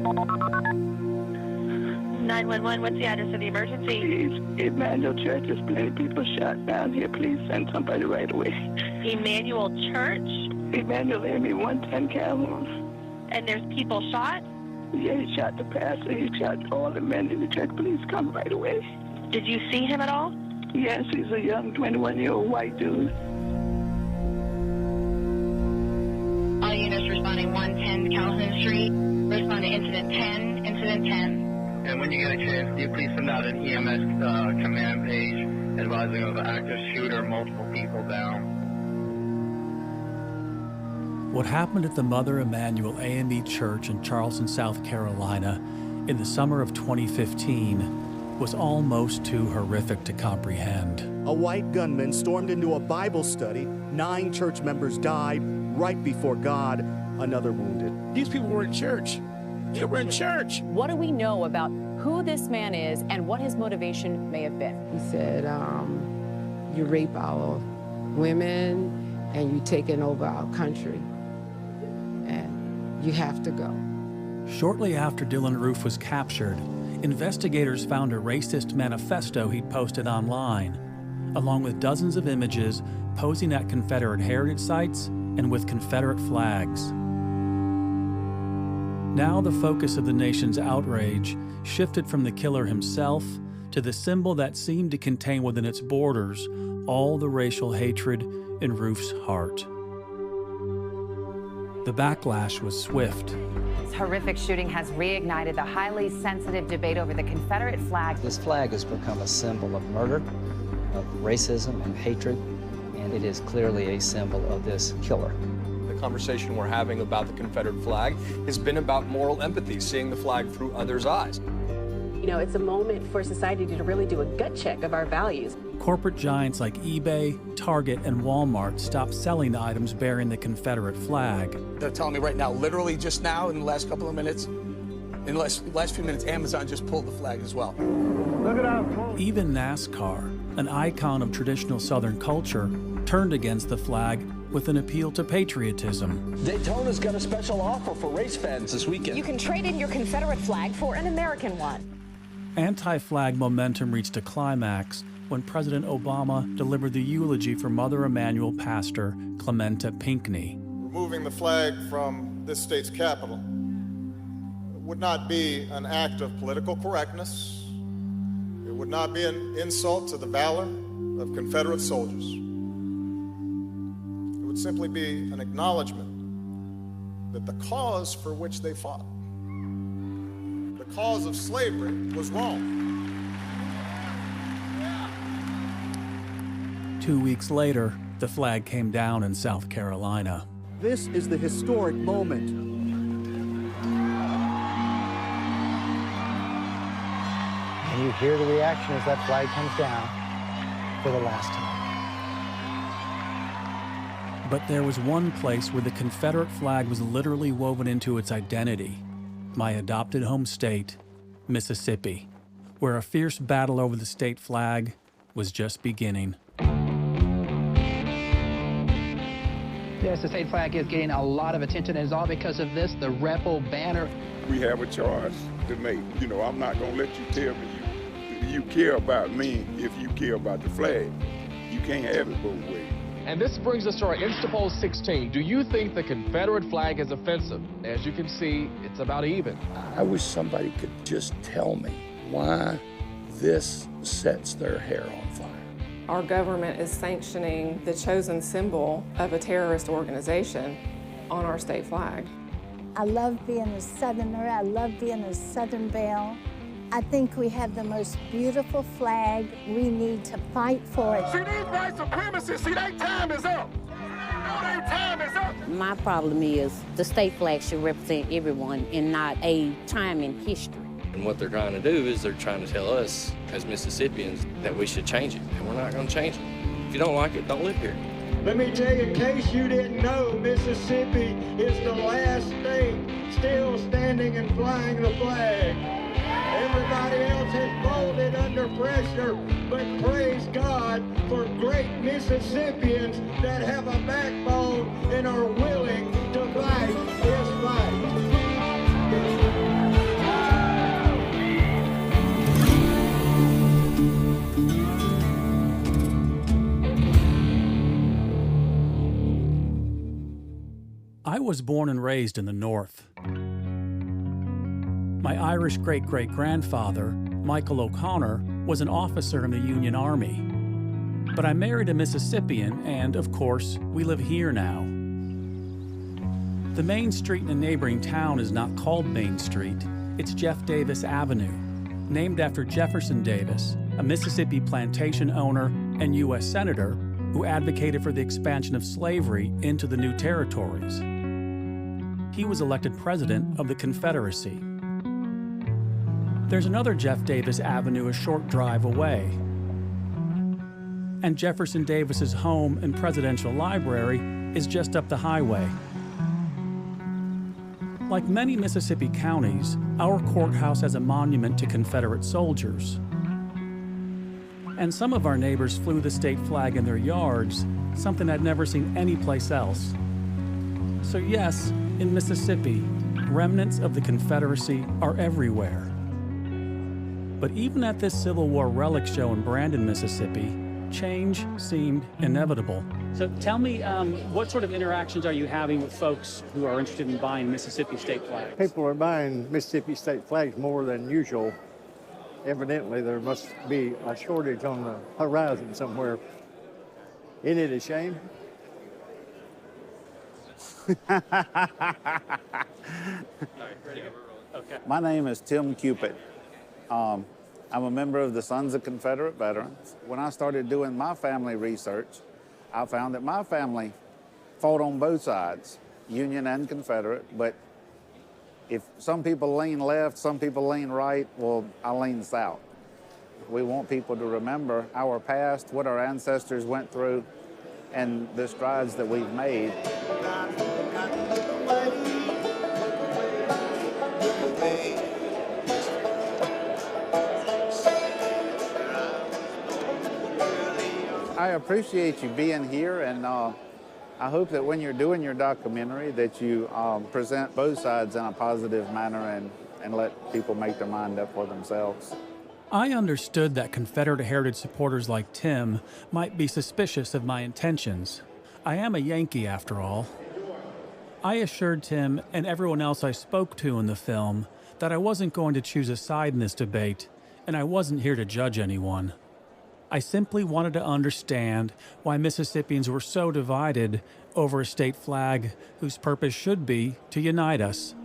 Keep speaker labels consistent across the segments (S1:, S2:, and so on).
S1: 911, what's the address of the emergency?
S2: Please, Emmanuel Church, there's plenty of people shot down here. Please send somebody right away.
S1: Emmanuel Church?
S2: Emmanuel Amy, 110 Calhoun.
S1: And there's people shot?
S2: Yeah, he shot the pastor. He shot all the men in the church. Please come right away.
S1: Did you see him at all?
S2: Yes, he's a young 21-year-old white dude.
S3: All units responding 110 Calhoun Street. Respond to incident 10, incident 10.
S4: And when you get a chance, do you please send out an EMS command page advising of an active shooter, multiple people down.
S5: What happened at the Mother Emanuel AME Church in Charleston, South Carolina in the summer of 2015 was almost too horrific to comprehend.
S6: A white gunman stormed into a Bible study. 9 church members died right before God, another wounded.
S7: These people were in church. They were in church.
S8: What do we know about who this man is and what his motivation may have been?
S9: He said, you rape our women and you taking over our country and you have to go.
S5: Shortly after Dylan Roof was captured, investigators found a racist manifesto he'd posted online, along with dozens of images posing at Confederate heritage sites and with Confederate flags. Now the focus of the nation's outrage shifted from the killer himself to the symbol that seemed to contain within its borders all the racial hatred in Roof's heart. The backlash was swift.
S8: This horrific shooting has reignited the highly sensitive debate over the Confederate flag.
S10: This flag has become a symbol of murder, of racism and hatred, and it is clearly a symbol of this killer.
S11: The conversation we're having about the Confederate flag has been about moral empathy, seeing the flag through others' eyes.
S12: You know, it's a moment for society to really do a gut check of our values.
S5: Corporate giants like eBay, Target, and Walmart stopped selling items bearing the Confederate flag.
S7: They're telling me right now, literally just now in the last couple of minutes, in the last few minutes, Amazon just pulled the flag as well.
S2: Look at our
S5: Even NASCAR, an icon of traditional Southern culture, turned against the flag with an appeal to patriotism.
S13: Daytona's got a special offer for race fans this weekend.
S8: You can trade in your Confederate flag for an American one.
S5: Anti-flag momentum reached a climax when President Obama delivered the eulogy for Mother Emanuel pastor Clementa Pinckney.
S14: Removing the flag from this state's capital would not be an act of political correctness. It would not be an insult to the valor of Confederate soldiers. It would simply be an acknowledgement that the cause for which they fought, the cause of slavery, was wrong.
S5: 2 weeks later, the flag came down in South Carolina.
S6: This is the historic moment.
S10: And you hear the reaction as that flag comes down for the last time.
S5: But there was one place where the Confederate flag was literally woven into its identity, my adopted home state, Mississippi, where a fierce battle over the state flag was just beginning.
S15: Yes, the state flag is getting a lot of attention, and it's all because of this, the rebel banner.
S16: We have a charge to make. You know, I'm not gonna let you tell me you care about me if you care about the flag. You can't have it both ways.
S17: And this brings us to our Instapoll 16. Do you think the Confederate flag is offensive? As you can see, it's about even.
S16: I wish somebody could just tell me why this sets their hair on fire.
S18: Our government is sanctioning the chosen symbol of a terrorist organization on our state flag.
S19: I love being a Southerner. I love being a Southern Belle. I think we have the most beautiful flag. We need to fight for it.
S7: See, these white supremacists, see, their time is up. Their time is up.
S20: My problem is the state flag should represent everyone and not a time in history.
S21: And what they're trying to do is they're trying to tell us as Mississippians that we should change it, and we're not going to change it. If you don't like it, don't live here.
S22: Let me tell you, in case you didn't know, Mississippi is the last state still standing and flying the flag. Everybody else has folded under pressure, but praise God for great Mississippians that have a backbone and are willing to fight this fight.
S5: was born and raised in the North. My Irish great-great-grandfather, Michael O'Connor, was an officer in the Union Army. But I married a Mississippian, and, of course, we live here now. The main street in a neighboring town is not called Main Street. It's Jeff Davis Avenue, named after Jefferson Davis, a Mississippi plantation owner and U.S. Senator who advocated for the expansion of slavery into the new territories. He was elected president of the Confederacy. There's another Jeff Davis Avenue a short drive away. And Jefferson Davis's home and presidential library is just up the highway. Like many Mississippi counties, our courthouse has a monument to Confederate soldiers. And some of our neighbors flew the state flag in their yards, something I'd never seen anyplace else. So yes, in Mississippi, remnants of the Confederacy are everywhere. But even at this Civil War relic show in Brandon, Mississippi, change seemed inevitable.
S1: So tell me, what sort of interactions are you having with folks who are interested in buying Mississippi state flags?
S3: People are buying Mississippi state flags more than usual. Evidently, there must be a shortage on the horizon somewhere. Isn't it a shame?
S23: My name is Tim Cupid. I'm a member of the Sons of Confederate Veterans. When I started doing my family research, I found that my family fought on both sides, Union and Confederate, but if some people lean left, some people lean right, well, I lean south. We want people to remember our past, what our ancestors went through, and the strides that we've made. I appreciate you being here, and I hope that when you're doing your documentary that you present both sides in a positive manner and let people make their mind up for themselves.
S5: I understood that Confederate heritage supporters like Tim might be suspicious of my intentions. I am a Yankee, after all. I assured Tim and everyone else I spoke to in the film that I wasn't going to choose a side in this debate, and I wasn't here to judge anyone. I simply wanted to understand why Mississippians were so divided over a state flag whose purpose should be to unite us.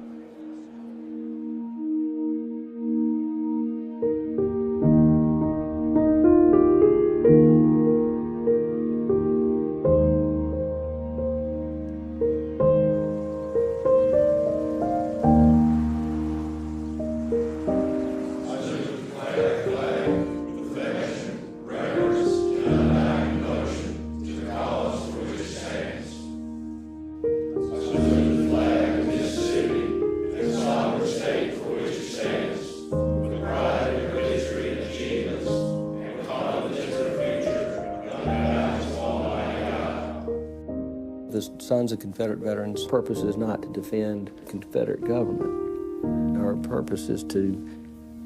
S24: The Sons of Confederate Veterans' purpose is not to defend the Confederate government. Our purpose is to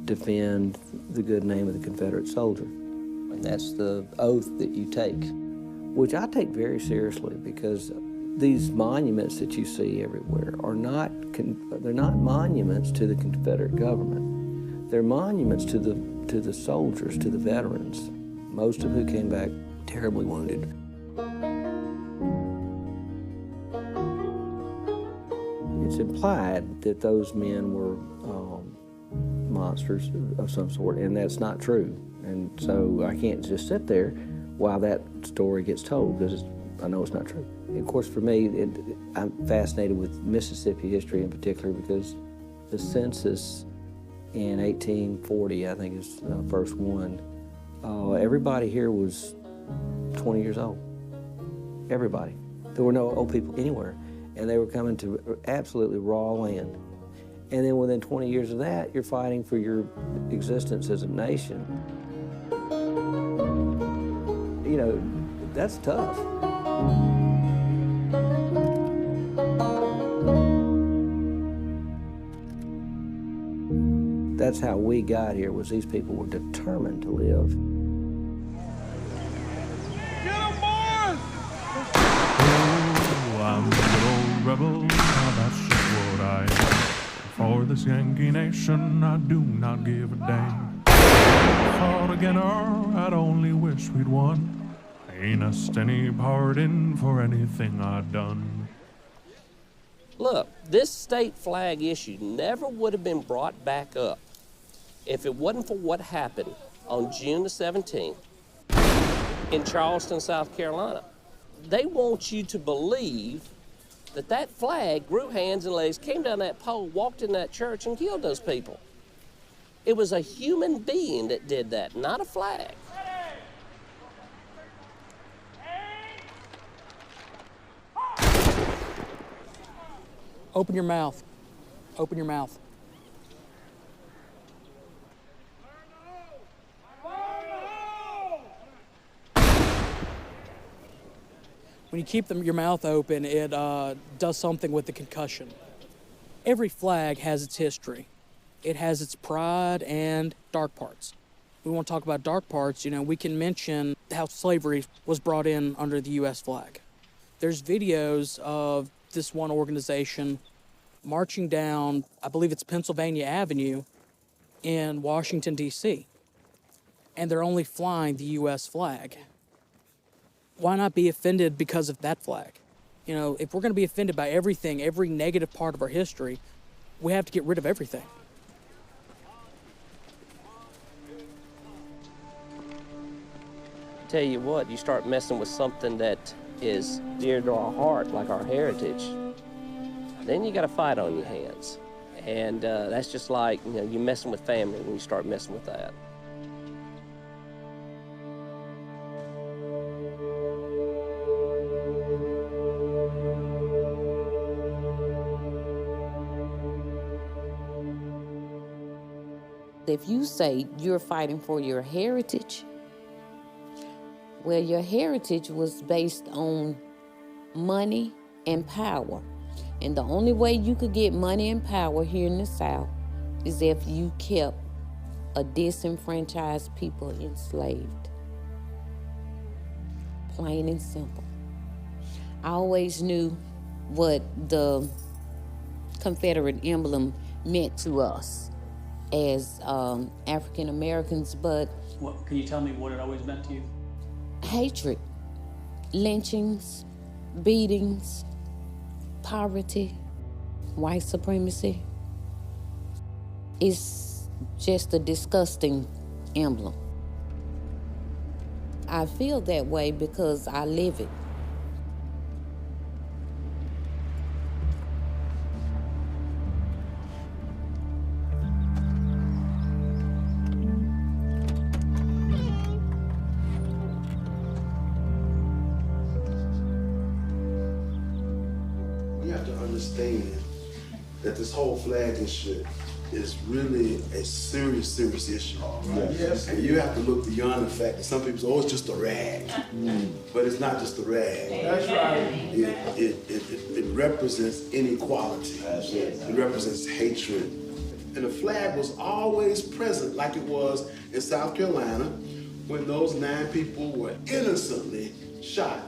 S24: defend the good name of the Confederate soldier. And that's the oath that you take, which I take very seriously, because these monuments that you see everywhere are they're not monuments to the Confederate government. They're monuments to the soldiers, to the veterans, most of who came back terribly wounded. It's implied that those men were monsters of some sort, and that's not true. And so I can't just sit there while that story gets told, because I know it's not true. Of course, for me, I'm fascinated with Mississippi history in particular, because the census in 1840, I think is the first one, everybody here was 20 years old. Everybody. There were no old people anywhere. And they were coming to absolutely raw land. And then within 20 years of that, you're fighting for your existence as a nation. You know, that's tough. That's how we got here, was these people were determined to live.
S25: I'm
S4: rebel, now that's just what I am. For this Yankee nation, I do not give a damn. Fought again, I'd only wish we'd won. Ain't asked any pardon for anything I'd done.
S9: Look, this state flag issue never would have been brought back up if it wasn't for what happened on June the 17th in Charleston, South Carolina. They want you to believe that that flag grew hands and legs, came down that pole, walked in that church, and killed those people. It was a human being that did that, not a flag.
S11: Open your mouth. Open your mouth. When you keep your mouth open, it does something with the concussion. Every flag has its history. It has its pride and dark parts. We want to talk about dark parts, we can mention how slavery was brought in under the U.S. flag. There's videos of this one organization marching down, I believe it's Pennsylvania Avenue in Washington, D.C., and they're only flying the U.S. flag. Why not be offended because of that flag? If we're going to be offended by everything, every negative part of our history, we have to get rid of everything.
S9: Tell you what, you start messing with something that is dear to our heart, like our heritage, then you got a fight on your hands. And that's just like, you're messing with family when you start messing with that.
S20: If you say you're fighting for your heritage, well, your heritage was based on money and power. And the only way you could get money and power here in the South is if you kept a disenfranchised people enslaved. Plain and simple. I always knew what the Confederate emblem meant to us as African Americans, but...
S1: Can you tell me what it always meant to you?
S20: Hatred, lynchings, beatings, poverty, white supremacy. It's just a disgusting emblem. I feel that way because I live it.
S12: That this whole flag issue is really a serious issue. Yes. And you have to look beyond the fact that some people say, oh, it's just a rag. But it's not just a rag.
S22: That's right.
S12: It represents inequality. It represents hatred. And the flag was always present, like it was in South Carolina when those 9 people were innocently shot.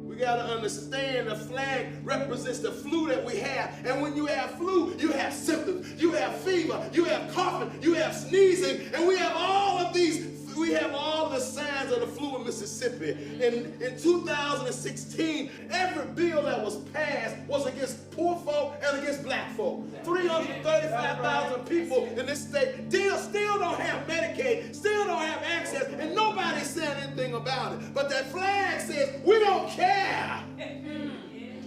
S12: You gotta understand the flag represents the flu that we have. And when you have flu, you have symptoms. You have fever, you have coughing, you have sneezing, and we have all of these, we have all the signs of the flu in Mississippi. In 2016, every bill that was passed was against poor folk and against black folk. 335,000 people in this state still don't have Medicaid, still don't have access, and nobody's saying anything about it. But that flag says, we don't care.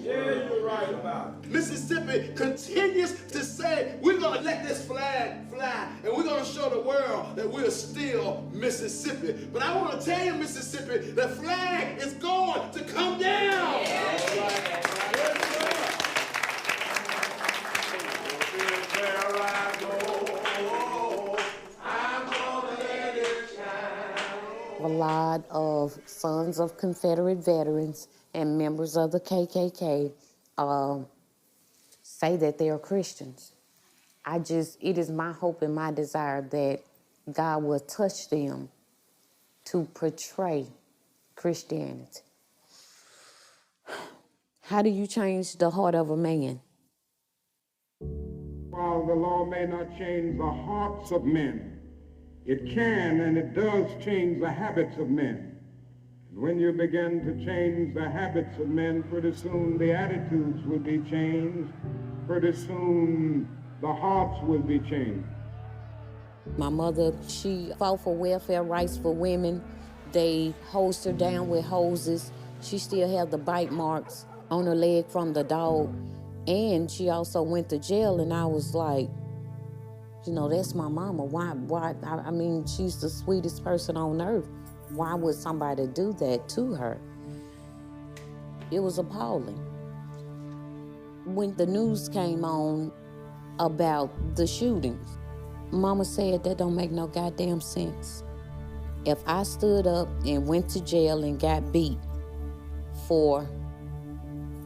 S22: Yeah, you're right about it.
S12: Mississippi continues to say, we're going to let this flag fly, and we're going to show the world that we're still Mississippi. But I want to tell you, Mississippi, the flag is going to come down. Yeah.
S20: A lot of sons of Confederate veterans and members of the KKK say that they are Christians. It is my hope and my desire that God will touch them to portray Christianity. How do you change the heart of a man?
S22: While the law may not change the hearts of men, it can and it does change the habits of men. And when you begin to change the habits of men, pretty soon the attitudes will be changed. Pretty soon the hearts will be changed.
S20: My mother, she fought for welfare rights for women. They hosed her down with hoses. She still had the bite marks on her leg from the dog. And she also went to jail, and I was like, you know, that's my mama. Why? I mean, she's the sweetest person on earth. Why would somebody do that to her? It was appalling. When the news came on about the shootings, Mama said that don't make no goddamn sense. If I stood up and went to jail and got beat for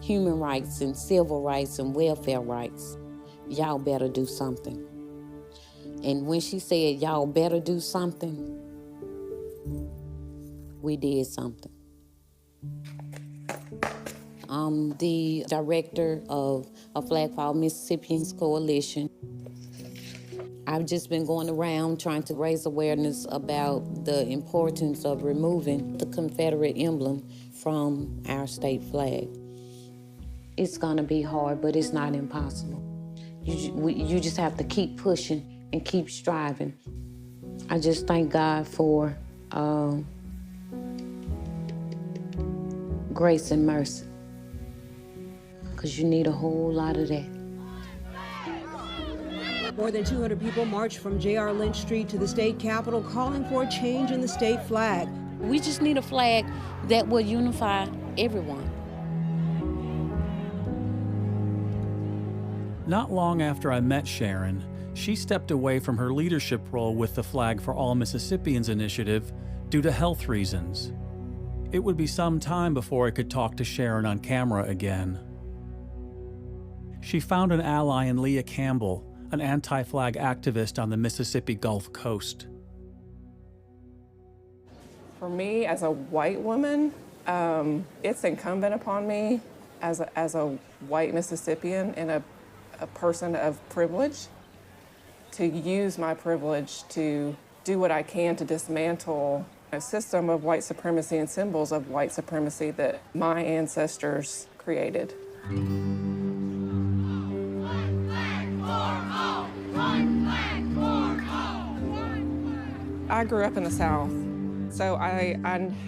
S20: human rights and civil rights and welfare rights, y'all better do something. And when she said, y'all better do something, we did something. I'm the director of a Flag for All Mississippians Coalition. I've just been going around trying to raise awareness about the importance of removing the Confederate emblem from our state flag. It's gonna be hard, but it's not impossible. You just have to keep pushing and keep striving. I just thank God for grace and mercy, because you need a whole lot of that.
S2: More than 200 people marched from J.R. Lynch Street to the state capitol calling for a change in the state flag.
S20: We just need a flag that will unify everyone.
S5: Not long after I met Sharon, she stepped away from her leadership role with the Flag for All Mississippians initiative due to health reasons. It would be some time before I could talk to Sharon on camera again. She found an ally in Leah Campbell, an anti-flag activist on the Mississippi Gulf Coast.
S18: For me, as a white woman, it's incumbent upon me as a white Mississippian and a person of privilege to use my privilege to do what I can to dismantle a system of white supremacy and symbols of white supremacy that my ancestors created. I grew up in the South, so I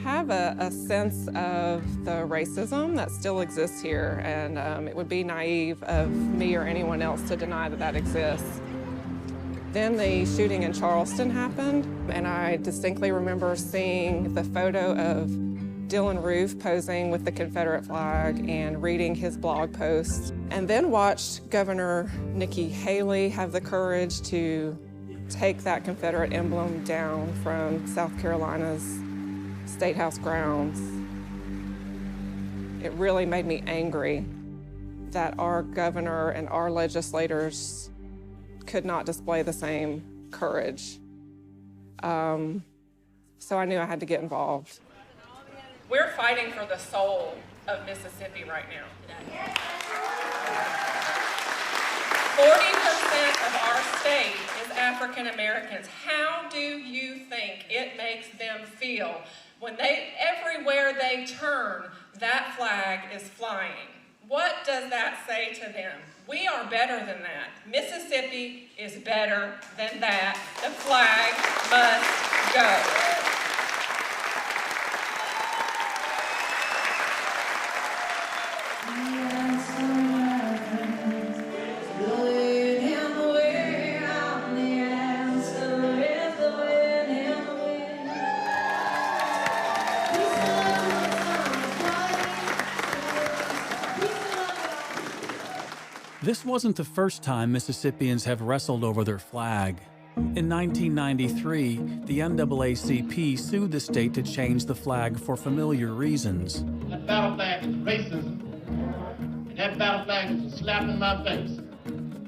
S18: have a sense of the racism that still exists here, and it would be naive of me or anyone else to deny that that exists. Then the shooting in Charleston happened, and I distinctly remember seeing the photo of Dylan Roof posing with the Confederate flag and reading his blog posts, and then watched Governor Nikki Haley have the courage to take that Confederate emblem down from South Carolina's State House grounds. It really made me angry that our governor and our legislators could not display the same courage. So I knew I had to get involved. We're fighting for the soul of Mississippi right now. 40% of our state is African Americans. How do you think it makes them feel when everywhere they turn, that flag is flying? What does that say to them? We are better than that. Mississippi is better than that. The flag must go.
S5: This wasn't the first time Mississippians have wrestled over their flag. In 1993, the NAACP sued the state to change the flag for familiar reasons.
S8: That battle flag is racism, and that battle flag is a slap in my face.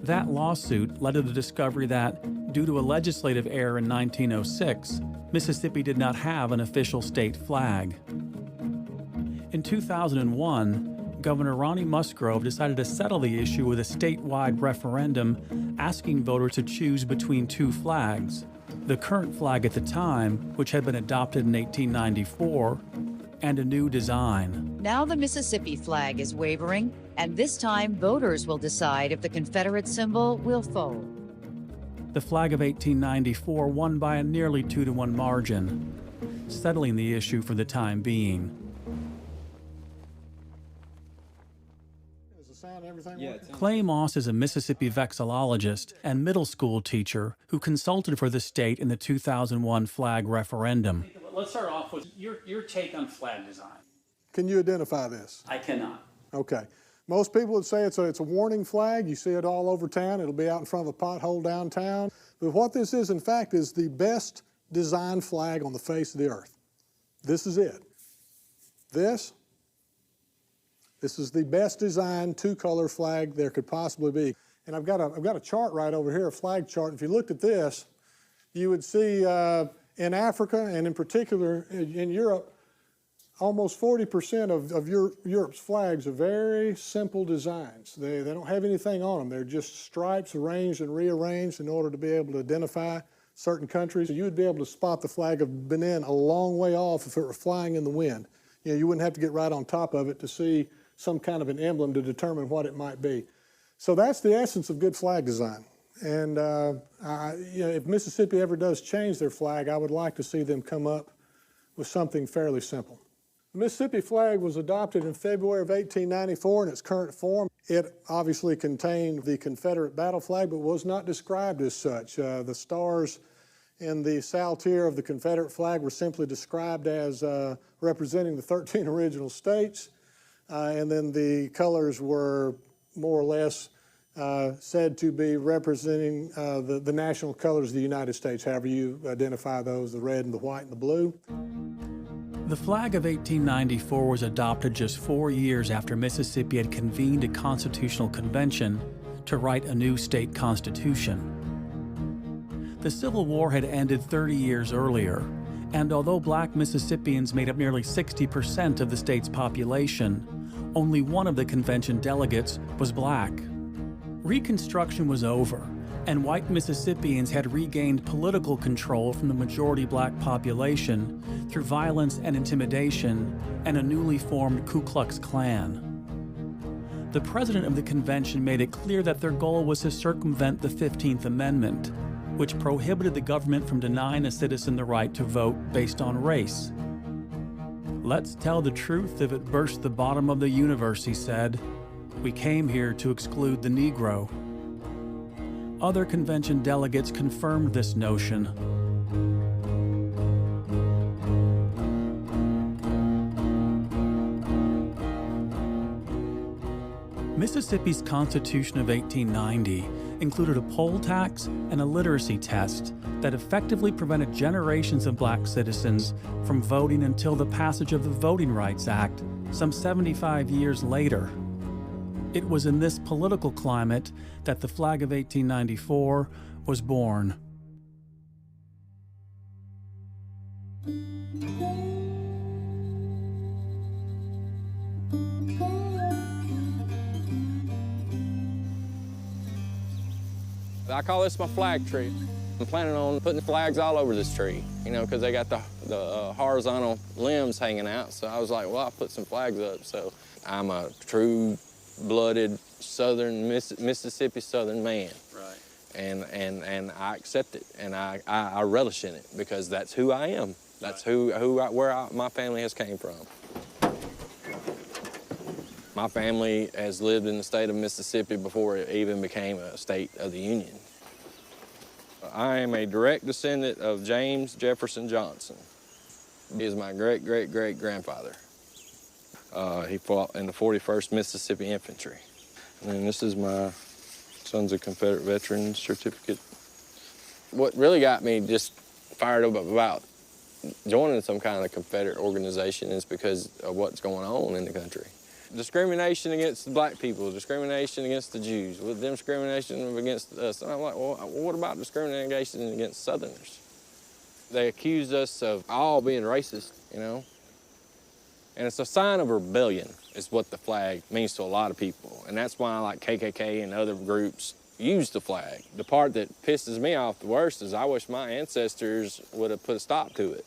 S5: That lawsuit led to the discovery that, due to a legislative error in 1906, Mississippi did not have an official state flag. In 2001, Governor Ronnie Musgrove decided to settle the issue with a statewide referendum asking voters to choose between two flags, the current flag at the time, which had been adopted in 1894, and a new design.
S6: Now the Mississippi flag is wavering, and this time voters will decide if the Confederate symbol will fold.
S5: The flag of 1894 won by a nearly 2-to-1 margin, settling the issue for the time being. Clay Moss is a Mississippi vexillologist and middle school teacher who consulted for the state in the 2001 flag referendum.
S1: Let's start off with your take on flag design.
S10: Can you identify this?
S1: I cannot.
S10: Okay. Most people would say it's a warning flag. You see it all over town. It'll be out in front of a pothole downtown. But what this is, in fact, is the best designed flag on the face of the earth. This is it. This is the best designed two-color flag there could possibly be. And I've got a chart right over here, a flag chart. If you looked at this, you would see in Africa and in particular in Europe, almost 40% of Europe's flags are very simple designs. They don't have anything on them. They're just stripes arranged and rearranged in order to be able to identify certain countries. You would be able to spot the flag of Benin a long way off if it were flying in the wind. You know, you wouldn't have to get right on top of it to see some kind of an emblem to determine what it might be. So that's the essence of good flag design. And you know, if Mississippi ever does change their flag, I would like to see them come up with something fairly simple. The Mississippi flag was adopted in February of 1894 in its current form. It obviously contained the Confederate battle flag, but was not described as such. The stars in the saltire of the Confederate flag were simply described as representing the 13 original states. And then the colors were more or less said to be representing the national colors of the United States, however you identify those, the red and the white and the blue.
S5: The flag of 1894 was adopted just 4 years after Mississippi had convened a constitutional convention to write a new state constitution. The Civil War had ended 30 years earlier, and although black Mississippians made up nearly 60% of the state's population, only one of the convention delegates was black. Reconstruction was over, and white Mississippians had regained political control from the majority black population through violence and intimidation and a newly formed Ku Klux Klan. The president of the convention made it clear that their goal was to circumvent the 15th Amendment, which prohibited the government from denying a citizen the right to vote based on race. "Let's tell the truth if it burst the bottom of the universe," he said. "We came here to exclude the Negro." Other convention delegates confirmed this notion. Mississippi's Constitution of 1890 included a poll tax and a literacy test that effectively prevented generations of black citizens from voting until the passage of the Voting Rights Act some 75 years later. It was in this political climate that the flag of 1894 was born.
S21: I call this my flag tree. I'm planning on putting flags all over this tree, you know, because they got the horizontal limbs hanging out. So I was like, well, I'll put some flags up. So I'm a true-blooded Southern Mississippi Southern man. Right. And I accept it, and I relish in it because that's who I am. That's where my family has came from. My family has lived in the state of Mississippi before it even became a state of the Union. I am a direct descendant of James Jefferson Johnson. He is my great-great-great-grandfather. He fought in the 41st Mississippi Infantry. And this is my Sons of Confederate Veterans certificate. What really got me just fired up about joining some kind of Confederate organization is because of what's going on in the country. Discrimination against the black people, discrimination against the Jews, with them discrimination against us. And I'm like, well, what about discrimination against Southerners? They accused us of all being racist, you know? And it's a sign of rebellion. is what the flag means to a lot of people. And that's why like KKK and other groups use the flag. The part that pisses me off the worst is I wish my ancestors would have put a stop to it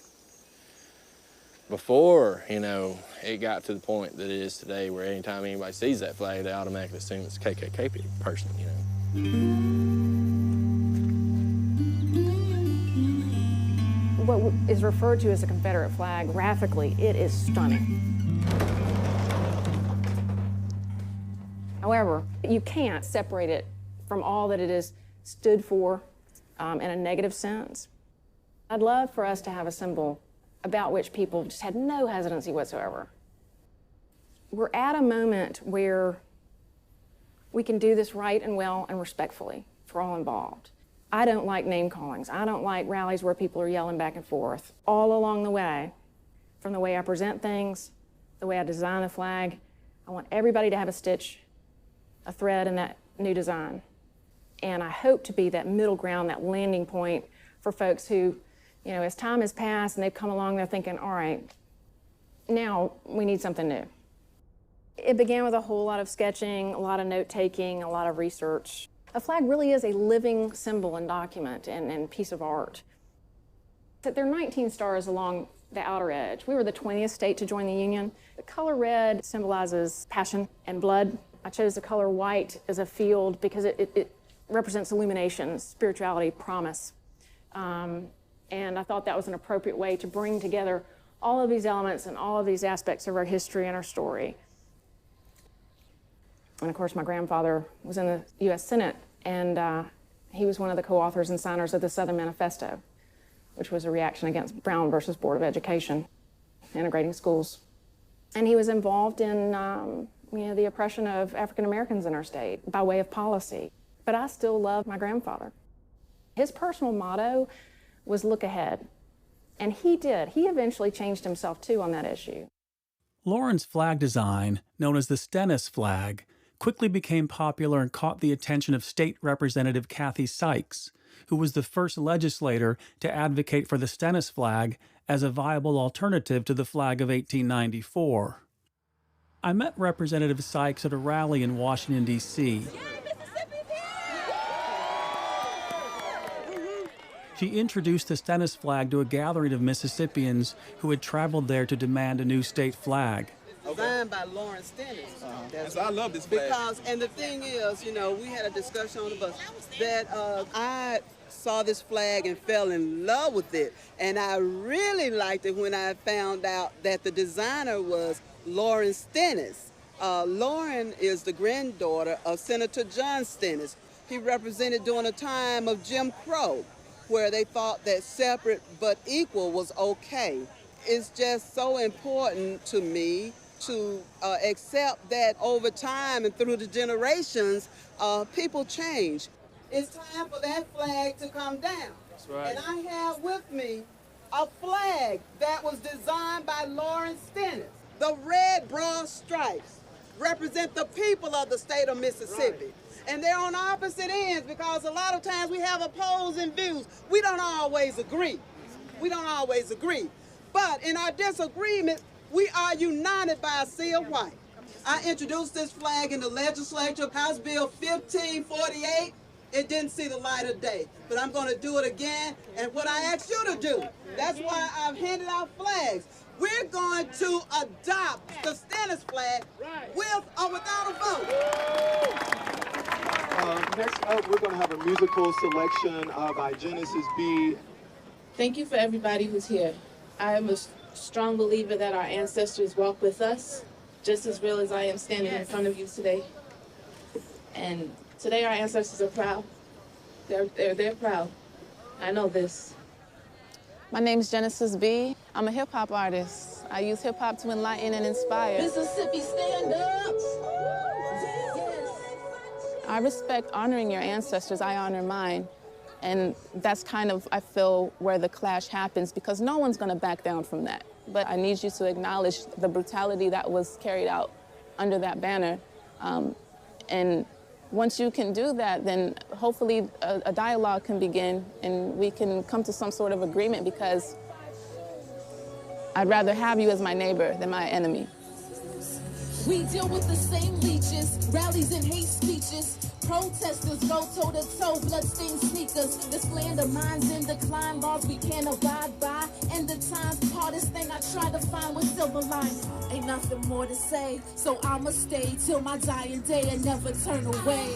S21: before, you know, it got to the point that it is today, where anytime anybody sees that flag, they automatically assume it's a KKK person, you know.
S13: What is referred to as a Confederate flag, graphically, it is stunning. However, you can't separate it from all that it is stood for in a negative sense. I'd love for us to have a symbol about which people just had no hesitancy whatsoever. We're at a moment where we can do this right and well and respectfully for all involved. I don't like name callings. I don't like rallies where people are yelling back and forth. All along the way, from the way I present things, the way I design the flag, I want everybody to have a stitch, a thread in that new design. And I hope to be that middle ground, that landing point for folks who, you know, as time has passed and they've come along, they're thinking, all right, now we need something new. It began with a whole lot of sketching, a lot of note-taking, a lot of research. A flag really is a living symbol and document and piece of art. There are 19 stars along the outer edge. We were the 20th state to join the Union. The color red symbolizes passion and blood. I chose the color white as a field because it represents illumination, spirituality, promise. And I thought that was an appropriate way to bring together all of these elements and all of these aspects of our history and our story. And of course, my grandfather was in the U.S. Senate, and he was one of the co-authors and signers of the Southern Manifesto, which was a reaction against Brown versus Board of Education, integrating schools. And he was involved in you know, the oppression of African Americans in our state by way of policy. But I still love my grandfather. His personal motto was look ahead. And he did. He eventually changed himself too on that issue.
S5: Lauren's flag design, known as the Stennis flag, quickly became popular and caught the attention of State Representative Kathy Sykes, who was the first legislator to advocate for the Stennis flag as a viable alternative to the flag of 1894. I met Representative Sykes at a rally in Washington, D.C. She introduced the Stennis flag to a gathering of Mississippians who had traveled there to demand a new state flag.
S14: Designed by Lauren Stennis.
S15: So I love this flag.
S14: Because, and the thing is, you know, we had a discussion on the bus that I saw this flag and fell in love with it. And I really liked it when I found out that the designer was Lauren Stennis. Lauren is the granddaughter of Senator John Stennis. He represented during a time of Jim Crow, where they thought that separate but equal was okay. It's just so important to me to accept that over time and through the generations, people change. It's time for that flag to come down.
S15: That's right.
S14: And I have with me a flag that was designed by Lauren Stennis. The red broad stripes represent the people of the state of Mississippi. Right. And they're on opposite ends because a lot of times we have opposing views. We don't always agree. We don't always agree. But in our disagreement, we are united by a sea of white. I introduced this flag in the legislature, House Bill 1548. It didn't see the light of day, but I'm going to do it again. And what I asked you to do, that's why I've handed out flags. We're going to adopt the Stennis flag with or without a vote.
S15: Next up, we're going to have a musical selection by Genesis B.
S17: Thank you for everybody who's here. I am a strong believer that our ancestors walk with us, just as real as I am standing in front of you today. And today our ancestors are proud. They're proud. I know this.
S25: My name is Genesis B. I'm a hip-hop artist. I use hip-hop to enlighten and inspire.
S17: Mississippi, stand up!
S25: I respect honoring your ancestors. I honor mine. And that's kind of, I feel, where the clash happens, because no one's going to back down from that. But I need you to acknowledge the brutality that was carried out under that banner. And once you can do that, then hopefully a dialogue can begin and we can come to some sort of agreement, because I'd rather have you as my neighbor than my enemy.
S3: We deal with the same leeches, rallies and hate speeches. Protesters go toe-to-toe, bloodstained sneakers. This land of mine's in decline, laws we can't abide by. And the time's hardest thing I try to find with silver lines. Ain't nothing more to say, so I'ma stay till my dying day and never turn away.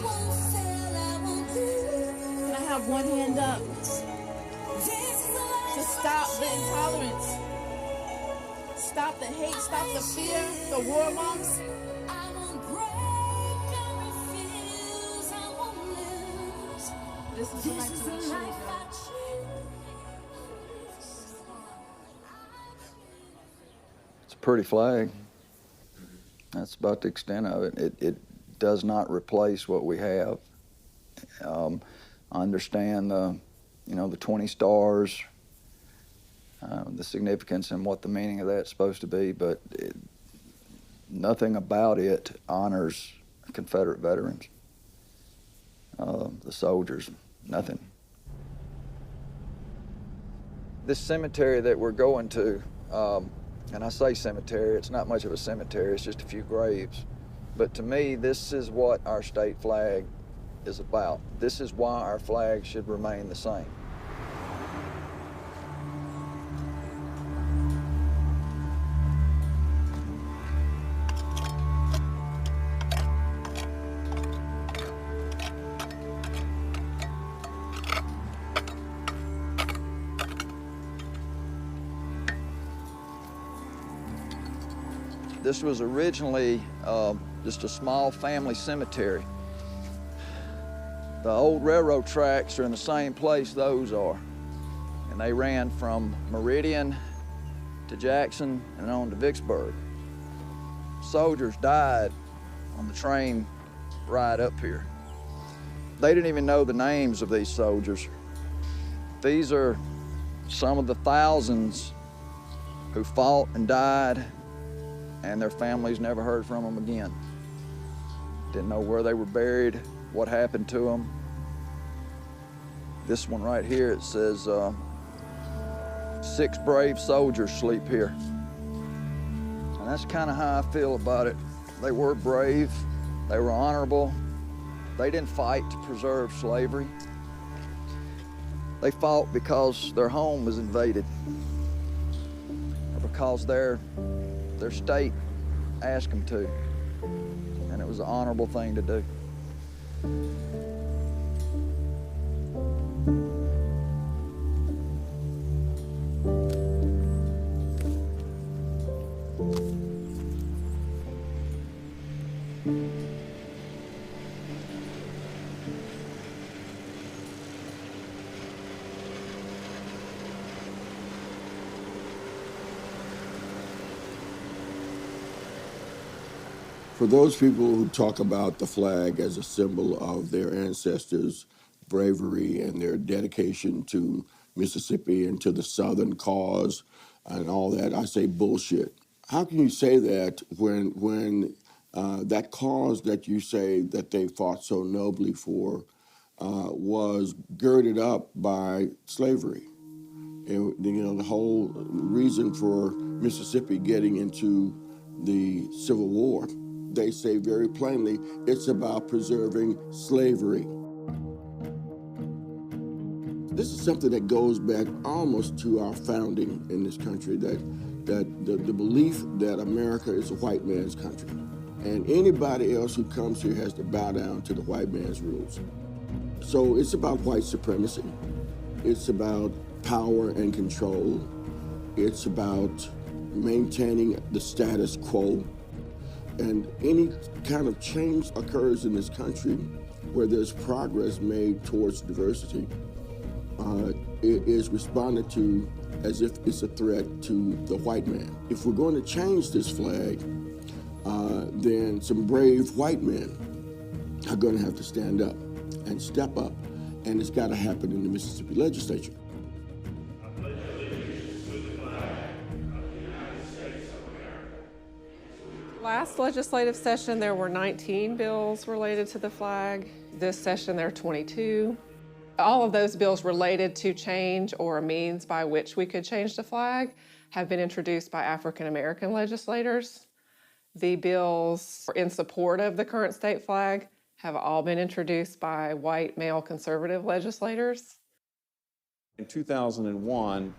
S3: Can I have one hand up to stop the intolerance? Stop the hate, stop the fear, the war moms. This is the life we choose.
S7: It's a pretty flag. That's about the extent of it. It does not replace what we have. I understand the 20 stars, the significance and what the meaning of that's supposed to be, but nothing about it honors Confederate veterans, the soldiers, nothing. This cemetery that we're going to, and I say cemetery, it's not much of a cemetery, it's just a few graves. But to me, this is what our state flag is about. This is why our flag should remain the same. This was originally just a small family cemetery. The old railroad tracks are in the same place those are. And they ran from Meridian to Jackson and on to Vicksburg. Soldiers died on the train ride up here. They didn't even know the names of these soldiers. These are some of the thousands who fought and died, and their families never heard from them again. Didn't know where they were buried, what happened to them. This one right here, it says, 6 brave soldiers sleep here. And that's kind of how I feel about it. They were brave, they were honorable. They didn't fight to preserve slavery. They fought because their home was invaded, or because their state asked them to, and it was an honorable thing to do.
S16: For those people who talk about the flag as a symbol of their ancestors' bravery and their dedication to Mississippi and to the Southern cause and all that, I say bullshit. How can you say that when that cause that you say that they fought so nobly for was girded up by slavery? And, the whole reason for Mississippi getting into the Civil War, they say very plainly, it's about preserving slavery. This is something that goes back almost to our founding in this country, that the belief that America is a white man's country, and anybody else who comes here has to bow down to the white man's rules. So it's about white supremacy. It's about power and control. It's about maintaining the status quo. And any kind of change occurs in this country where there's progress made towards diversity, it is responded to as if it's a threat to the white man. If we're going to change this flag, then some brave white men are going to have to stand up and step up, and it's got to happen in the Mississippi legislature.
S18: Last legislative session, there were 19 bills related to the flag. This session, there are 22. All of those bills related to change or a means by which we could change the flag have been introduced by African American legislators. The bills in support of the current state flag have all been introduced by white male conservative legislators.
S4: In 2001,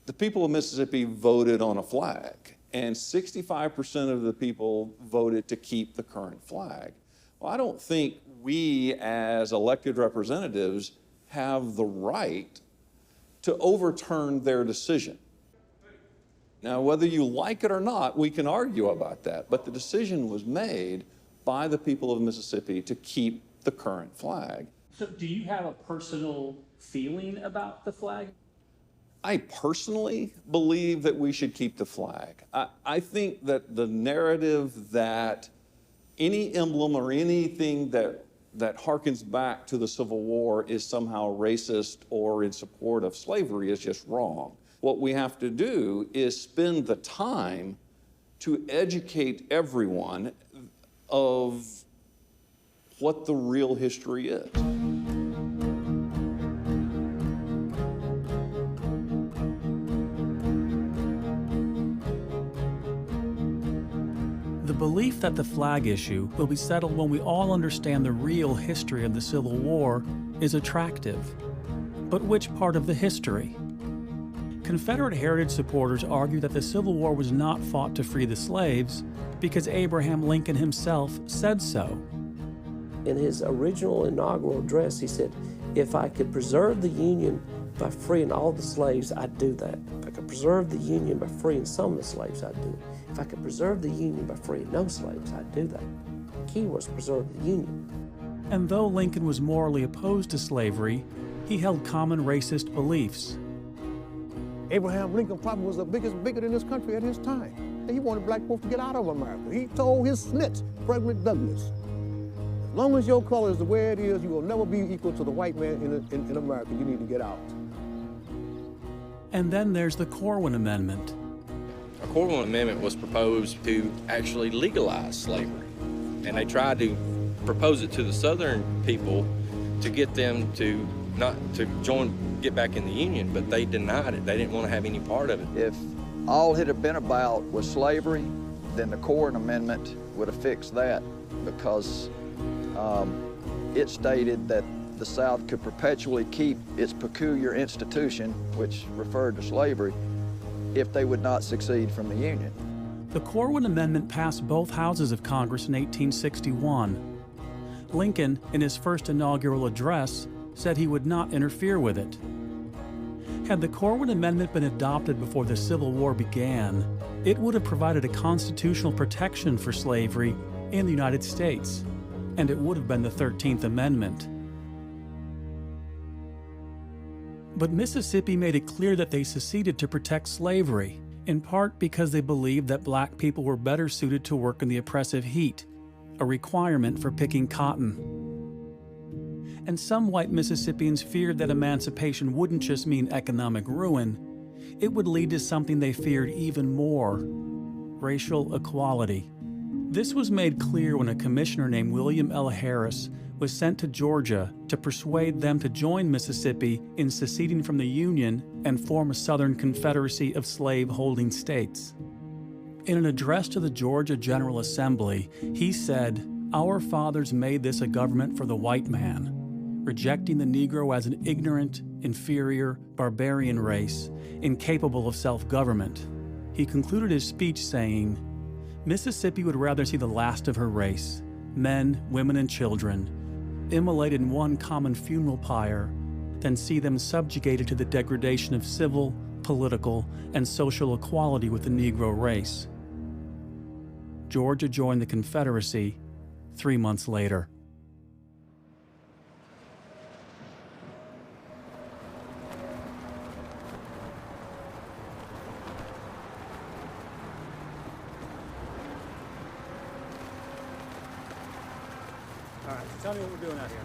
S4: the people of Mississippi voted on a flag, and 65% of the people voted to keep the current flag. Well, I don't think we as elected representatives have the right to overturn their decision. Now, whether you like it or not, we can argue about that, but the decision was made by the people of Mississippi to keep the current flag.
S1: So do you have a personal feeling about the flag?
S4: I personally believe that we should keep the flag. I think that the narrative that any emblem or anything that harkens back to the Civil War is somehow racist or in support of slavery is just wrong. What we have to do is spend the time to educate everyone of what the real history is.
S5: The belief that the flag issue will be settled when we all understand the real history of the Civil War is attractive. But which part of the history? Confederate heritage supporters argue that the Civil War was not fought to free the slaves because Abraham Lincoln himself said so.
S9: In his original inaugural address, he said, if I could preserve the Union by freeing all the slaves, I'd do that. If I could preserve the Union by freeing some of the slaves, I'd do it. If I could preserve the Union by freeing no slaves, I'd do that. The key was preserve the Union.
S5: And though Lincoln was morally opposed to slavery, he held common racist beliefs.
S11: Abraham Lincoln probably was the biggest bigot in this country at his time. And he wanted black folks to get out of America. He told his snitch, Frederick Douglass, as long as your color is the way it is, you will never be equal to the white man in America. You need to get out.
S5: And then there's the Corwin Amendment.
S21: A Corwin Amendment was proposed to actually legalize slavery. And they tried to propose it to the Southern people to get them to not to get back in the Union, but they denied it. They didn't want to have any part of it.
S7: If all it had been about was slavery, then the Corwin Amendment would have fixed that, because it stated that the South could perpetually keep its peculiar institution, which referred to slavery, if they would not secede from the Union.
S5: The Corwin Amendment passed both houses of Congress in 1861. Lincoln, in his first inaugural address, said he would not interfere with it. Had the Corwin Amendment been adopted before the Civil War began, it would have provided a constitutional protection for slavery in the United States, and it would have been the 13th Amendment. But Mississippi made it clear that they seceded to protect slavery, in part because they believed that black people were better suited to work in the oppressive heat, a requirement for picking cotton. And some white Mississippians feared that emancipation wouldn't just mean economic ruin, it would lead to something they feared even more: racial equality. This was made clear when a commissioner named William L. Harris was sent to Georgia to persuade them to join Mississippi in seceding from the Union and form a Southern Confederacy of slave-holding states. In an address to the Georgia General Assembly, he said, "Our fathers made this a government for the white man, rejecting the Negro as an ignorant, inferior, barbarian race, incapable of self-government." He concluded his speech saying, "Mississippi would rather see the last of her race, men, women, and children, immolated in one common funeral pyre, than see them subjugated to the degradation of civil, political, and social equality with the Negro race." Georgia joined the Confederacy 3 months later.
S1: All right, so tell me what we're doing out here.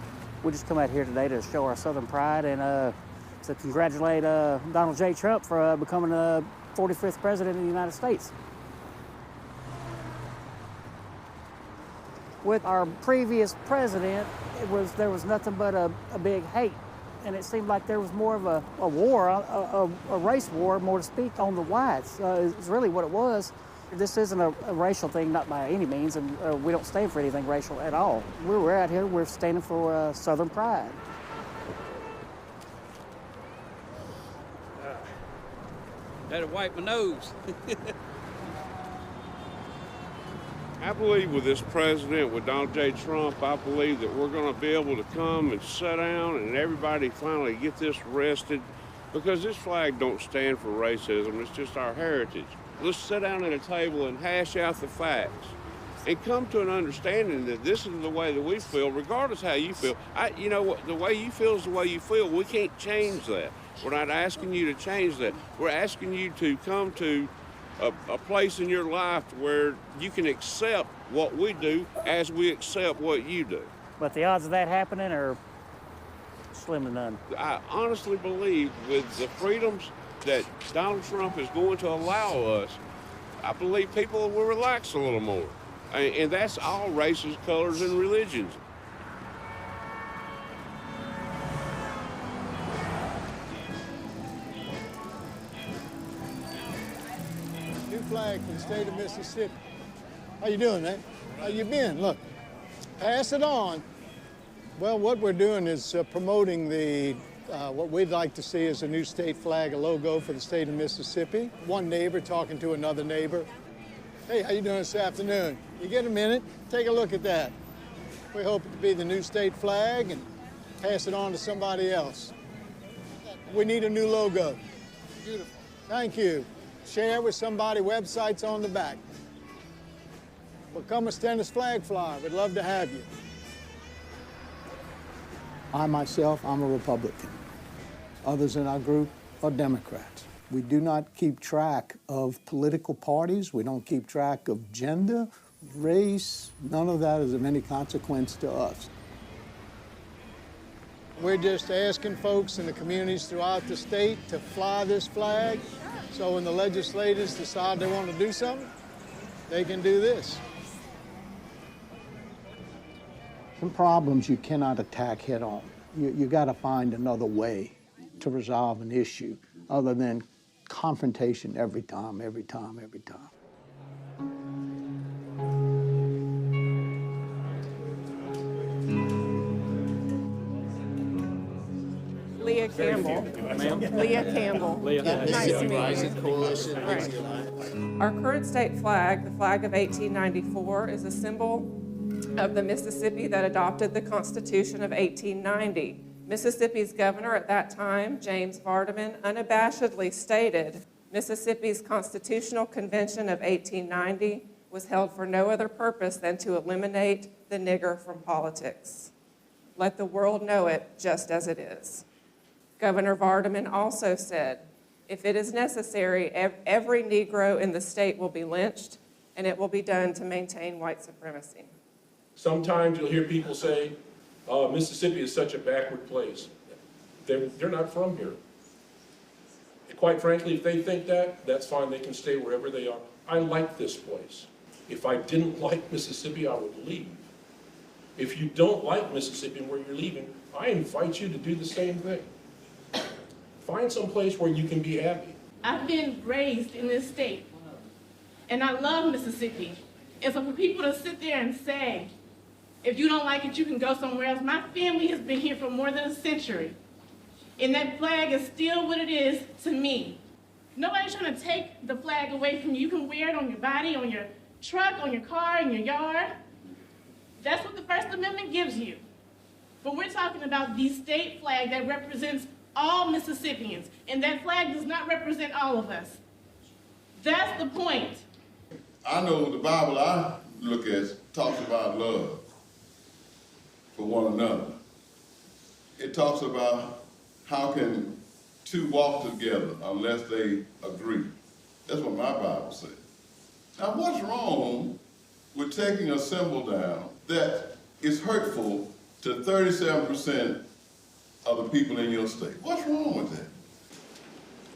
S19: We just come out here today to show our Southern pride and to congratulate Donald J. Trump for becoming the 45th president of the United States. With our previous president, there was nothing but a big hate, and it seemed like there was more of a war, a race war, more to speak, on the whites. Is really what it was. This isn't a racial thing, not by any means, and we don't stand for anything racial at all. We're out here, we're standing for Southern pride.
S2: Better wipe my nose.
S12: I believe with this president, with Donald J. Trump, I believe that we're going to be able to come and sit down and everybody finally get this arrested, because this flag don't stand for racism. It's just our heritage. Let's sit down at a table and hash out the facts and come to an understanding that this is the way that we feel, regardless how you feel. You know what, the way you feel is the way you feel. We can't change that. We're not asking you to change that. We're asking you to come to a place in your life where you can accept what we do as we accept what you do.
S19: But the odds of that happening are slim to none.
S12: I honestly believe with the freedoms that Donald Trump is going to allow us, I believe people will relax a little more. And that's all races, colors, and religions.
S22: New flag for the state of Mississippi. How you doing, man? How you been? Look, pass it on. Well, what we're doing is promoting the what we'd like to see is a new state flag, a logo for the state of Mississippi. One neighbor talking to another neighbor. Hey, how you doing this afternoon? You get a minute? Take a look at that. We hope it to be the new state flag and pass it on to somebody else. We need a new logo. Beautiful. Thank you. Share with somebody, websites on the back. Become a Stennis flag flyer. We'd love to have you. I myself, I'm a Republican. Others in our group are Democrats. We do not keep track of political parties. We don't keep track of gender, race. None of that is of any consequence to us. We're just asking folks in the communities throughout the state to fly this flag, so when the legislators decide they want to do something, they can do this. Some problems you cannot attack head on. You got to find another way to resolve an issue other than confrontation every time.
S18: Leah Campbell. Leah Campbell. Nice to meet you. Right. Our current state flag, the flag of 1894, is a symbol of the Mississippi that adopted the Constitution of 1890. Mississippi's governor at that time, James Vardaman, unabashedly stated, Mississippi's Constitutional Convention of 1890 was held for no other purpose than to eliminate the nigger from politics. Let the world know it just as it is. Governor Vardaman also said, if it is necessary, every Negro in the state will be lynched, and it will be done to maintain white supremacy.
S23: Sometimes you'll hear people say, Mississippi is such a backward place. They're not from here. And quite frankly, if they think that, that's fine. They can stay wherever they are. I like this place. If I didn't like Mississippi, I would leave. If you don't like Mississippi and where you're leaving, I invite you to do the same thing. Find some place where you can be happy.
S25: I've been raised in this state, and I love Mississippi. And so for people to sit there and say, if you don't like it, you can go somewhere else. My family has been here for more than a century, and that flag is still what it is to me. Nobody's trying to take the flag away from you. You can wear it on your body, on your truck, on your car, in your yard. That's what the First Amendment gives you. But we're talking about the state flag that represents all Mississippians, and that flag does not represent all of us. That's the point.
S24: I know the Bible I look at talks about love for one another. It talks about how can two walk together unless they agree. That's what my Bible says. Now what's wrong with taking a symbol down that is hurtful to 37% of the people in your state? What's wrong with that?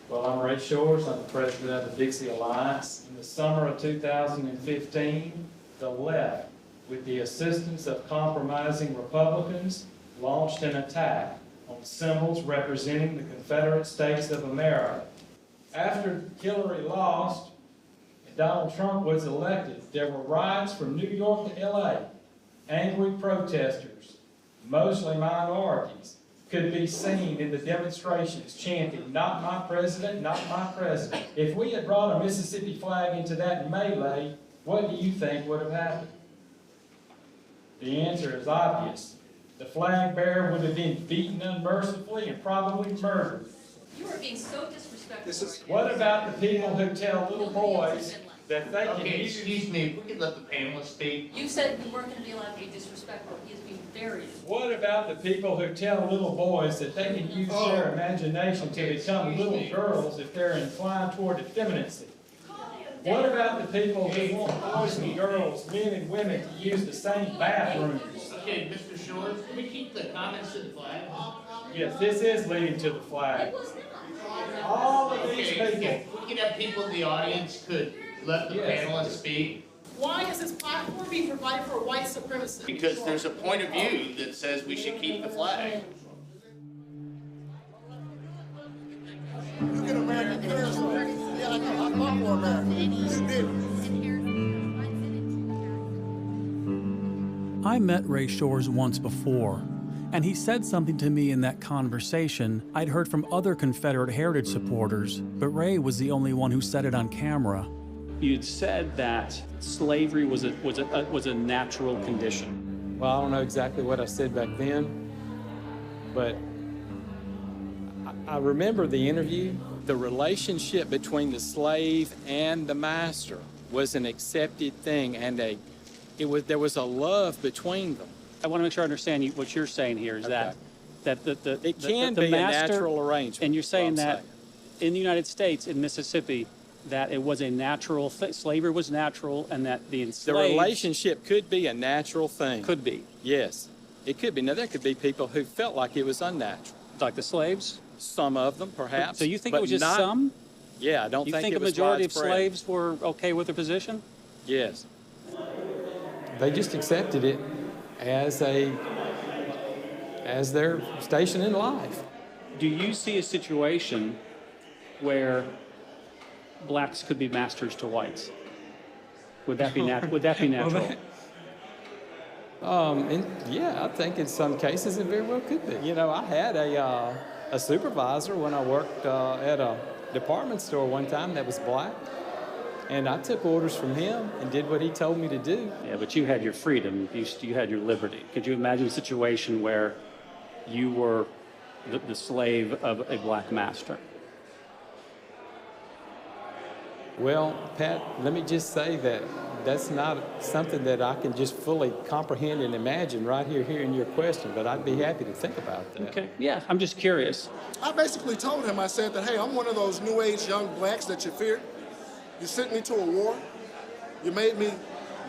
S26: Well, I'm Ray Shores. I'm the president of the Dixie Alliance. In the summer of 2015, the left, with the assistance of compromising Republicans, launched an attack on symbols representing the Confederate States of America. After Hillary lost in Donald Trump was elected, there were riots from New York to LA. Angry protesters, mostly minorities, could be seen in the demonstrations chanting, "Not my president, not my president." If we had brought a Mississippi flag into that melee, what do you think would have happened? The answer is obvious. The flag bearer would have been beaten unmercifully and probably murdered.
S6: You are being so disrespectful.
S26: What about the people who tell little boys that they can use...
S8: Excuse me, if we could let the panelists speak.
S6: You said we weren't going to be allowed to be disrespectful. He is being very disrespectful.
S26: What about the people who tell little boys that they can use their imagination to become little girls if they're inclined toward effeminacy? What about the people who want boys and girls, men and women to use the same bathrooms?
S8: Okay, Mr. Shores, can we keep the comments to the flag?
S26: Yes, this is leading to the flag. All of these people.
S8: If we could have people in the audience could let the panelists speak.
S10: Why is this platform being provided for white supremacists?
S8: Because there's a point of view that says we should keep the flag.
S22: You get American first. Yeah, I know. I fought for America. You did.
S5: I met Ray Shores once before, and he said something to me in that conversation I'd heard from other Confederate heritage supporters, but Ray was the only one who said it on camera.
S1: You'd said that slavery was a natural condition.
S13: Well, I don't know exactly what I said back then, but I remember the interview. The relationship between the slave and the master was an accepted thing, and there was a love between them.
S1: I want to make sure I understand what you're saying here is that
S13: It can
S1: the
S13: be
S1: master,
S13: a natural arrangement.
S1: and you're saying that in the United States, in Mississippi, that it was a natural slavery was natural, and that the enslaved...
S13: The relationship could be a natural thing.
S1: Could be.
S13: Yes, it could be. Now, there could be people who felt like it was unnatural.
S1: Like the slaves?
S13: Some of them, perhaps.
S1: So you think it was just some?
S13: Yeah, I don't think it was
S1: You think a majority of
S13: widespread.
S1: slaves were okay with their position?
S13: Yes. They just accepted it as their station in life.
S1: Do you see a situation where blacks could be masters to whites? Would that be would that be natural?
S13: Yeah, I think in some cases it very well could be. You know, I had a supervisor when I worked at a department store one time that was black, and I took orders from him and did what he told me to do.
S1: Yeah, but you had your freedom. You had your liberty. Could you imagine a situation where you were the slave of a black master?
S13: Well, Pat, let me just say that that's not something that I can just fully comprehend and imagine right here in your question, but I'd be happy to think about that.
S1: Okay, yeah, I'm just curious.
S22: I basically told him, I said that, hey, I'm one of those new age young blacks that you fear. You sent me to a war. You made me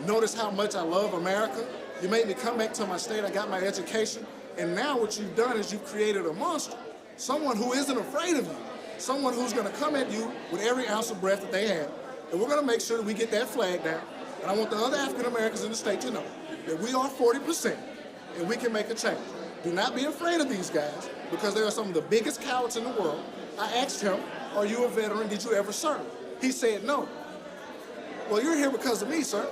S22: notice how much I love America. You made me come back to my state. I got my education. And now what you've done is you've created a monster, someone who isn't afraid of you, someone who's going to come at you with every ounce of breath that they have. And we're going to make sure that we get that flag down. And I want the other African Americans in the state to know that we are 40% and we can make a change. Do not be afraid of these guys because they are some of the biggest cowards in the world. I asked him, are you a veteran? Did you ever serve? He said no. Well, you're here because of me, sir.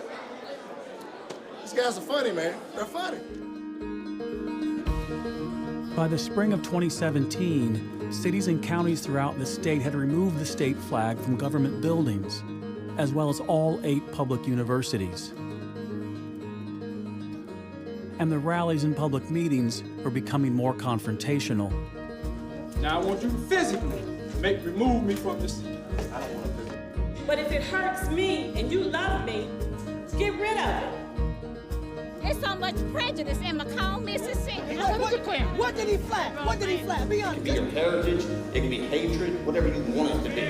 S22: These guys are funny, man. They're funny.
S5: By the spring of 2017, cities and counties throughout the state had removed the state flag from government buildings, as well as all 8 public universities. And the rallies and public meetings were becoming more confrontational.
S14: Now I want you to physically remove me from the seat. I don't want to do it.
S10: But if it hurts me and you love me, get rid of it.
S20: There's so much prejudice in Macomb, Mississippi.
S10: What did he flag? What did he flag? Be honest.
S27: It can be your heritage, it can be hatred, whatever you want it to be.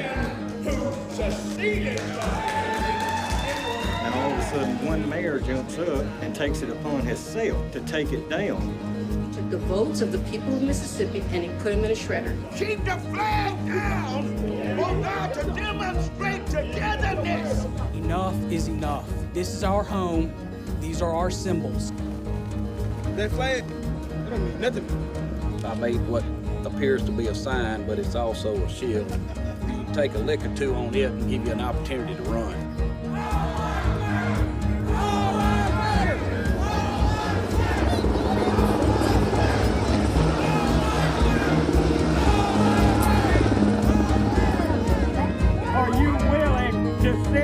S28: And all of a sudden, one mayor jumps up and takes it upon himself to take it down.
S6: He took the votes of the people of Mississippi and he put them in a shredder.
S10: Keep the flag down! We're out to demonstrate togetherness!
S29: Enough is enough. This is our home. These are our symbols.
S14: That flag, it don't mean nothing.
S2: I made what appears to be a sign, but it's also a shield. You take a lick or two on it and give you an opportunity to run.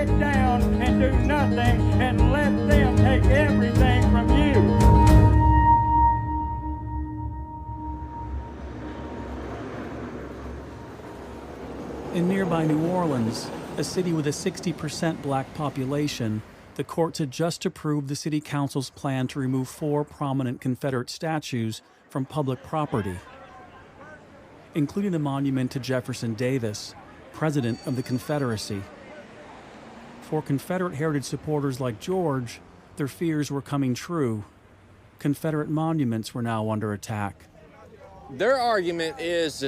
S29: sit down and do nothing and let them take everything from you.
S5: In nearby New Orleans, a city with a 60% black population, the courts had just approved the city council's plan to remove 4 prominent Confederate statues from public property, including a monument to Jefferson Davis, President of the Confederacy. For Confederate heritage supporters like George, their fears were coming true. Confederate monuments were now under attack.
S3: Their argument is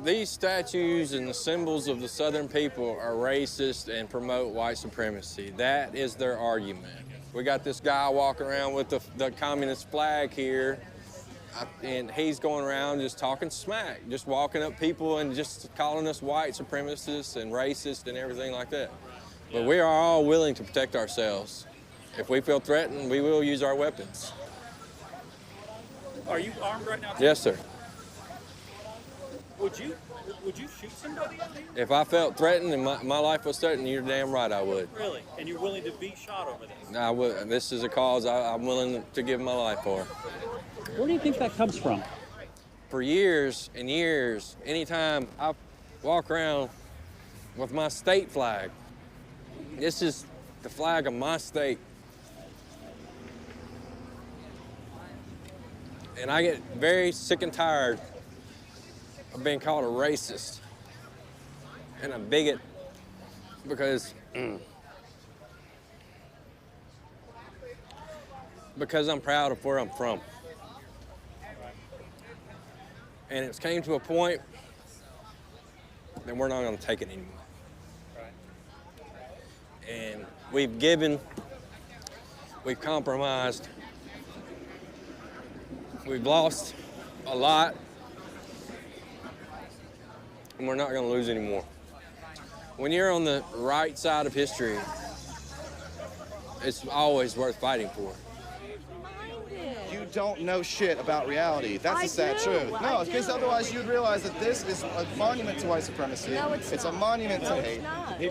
S3: these statues and the symbols of the Southern people are racist and promote white supremacy. That is their argument. We got this guy walking around with the communist flag here, and he's going around just talking smack, just walking up people and just calling us white supremacists and racist and everything like that. But we are all willing to protect ourselves. If we feel threatened, we will use our weapons.
S5: Are you armed right now?
S3: Yes, sir.
S5: Would you shoot somebody out here?
S3: If I felt threatened and my life was threatened, you're damn right I would.
S5: Really? And you're willing to be shot over this?
S3: I would. This is a cause I'm willing to give my life for.
S1: Where do you think that comes from?
S3: For years and years, anytime I walk around with my state flag, this is the flag of my state. And I get very sick and tired of being called a racist and a bigot because I'm proud of where I'm from. And it's came to a point that we're not going to take it anymore. And we've given, we've compromised, we've lost a lot, and we're not going to lose anymore. When you're on the right side of history, it's always worth fighting for.
S4: You don't know shit about reality. That's the sad truth. No, because otherwise you'd realize that this is a monument to white supremacy.
S20: No, it's
S4: a monument to hate.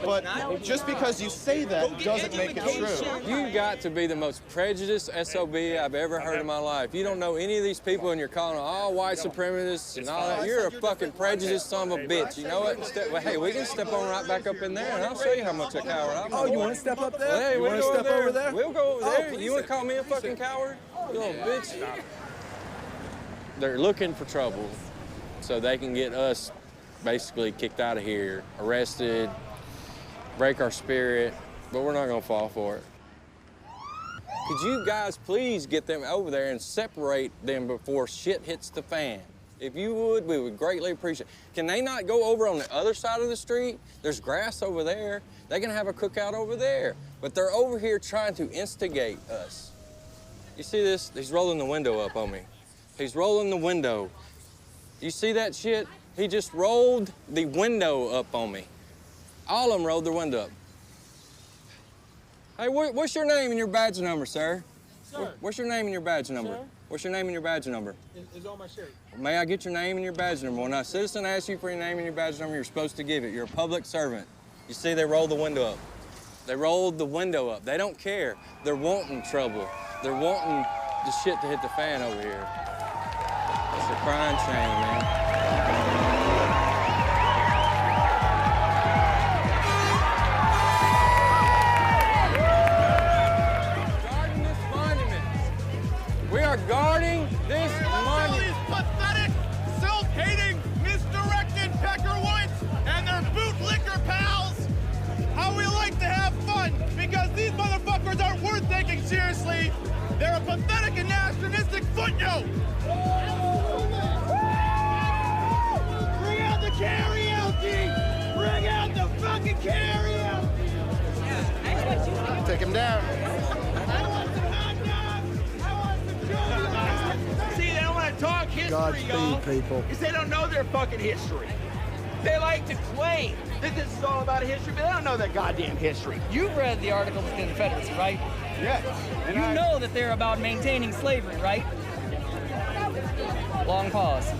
S4: But just because you say that doesn't make it true.
S3: You got to be the most prejudiced SOB I've ever heard in my life. You don't know any of these people and you're calling them all white supremacists and all that. You're a fucking prejudiced son of a bitch. You know what? Well, hey, we can step on right back up in there and I'll show you how much a coward I am.
S4: Oh, you want to step up there?
S3: Well, hey,
S4: you
S3: we'll
S4: want to step over there?
S3: We'll go over there.
S4: Please
S3: You want to call me a fucking coward? You little bitch. They're looking for trouble so they can get us basically kicked out of here, arrested, break our spirit, but we're not gonna fall for it. Could you guys please get them over there and separate them before shit hits the fan? If you would, we would greatly appreciate it. Can they not go over on the other side of the street? There's grass over there. They can have a cookout over there. But they're over here trying to instigate us. You see this? He's rolling the window up on me. He's rolling the window. You see that shit? He just rolled the window up on me. All of them rolled their window up. Hey, what's your name and your badge number, sir?
S14: Sir.
S3: What's your name and your badge number?
S14: Sir?
S3: What's your name and your badge number?
S14: It's on my shirt.
S3: May I get your name and your badge number? When a citizen asks you for your name and your badge number, you're supposed to give it. You're a public servant. You see, they rolled the window up. They rolled the window up. They don't care. They're wanting trouble. They're wanting the shit to hit the fan over here. It's a crying shame, man. We are guarding this monument.
S10: These pathetic, self-hating, misdirected peckerwoods and their bootlicker pals. How we like to have fun because these motherfuckers aren't worth taking seriously. They're a pathetic and nationalistic footnote. Bring out the karaoke! Bring out the fucking karaoke!
S4: Take him down.
S10: See, they don't want to talk history, y'all.
S4: people.
S10: Because they don't know their fucking history. They like to claim that this is all about history, but they don't know their goddamn history.
S29: You've read the Articles of Confederacy, right?
S10: Yes.
S29: You know that they're about maintaining slavery, right? Long pause.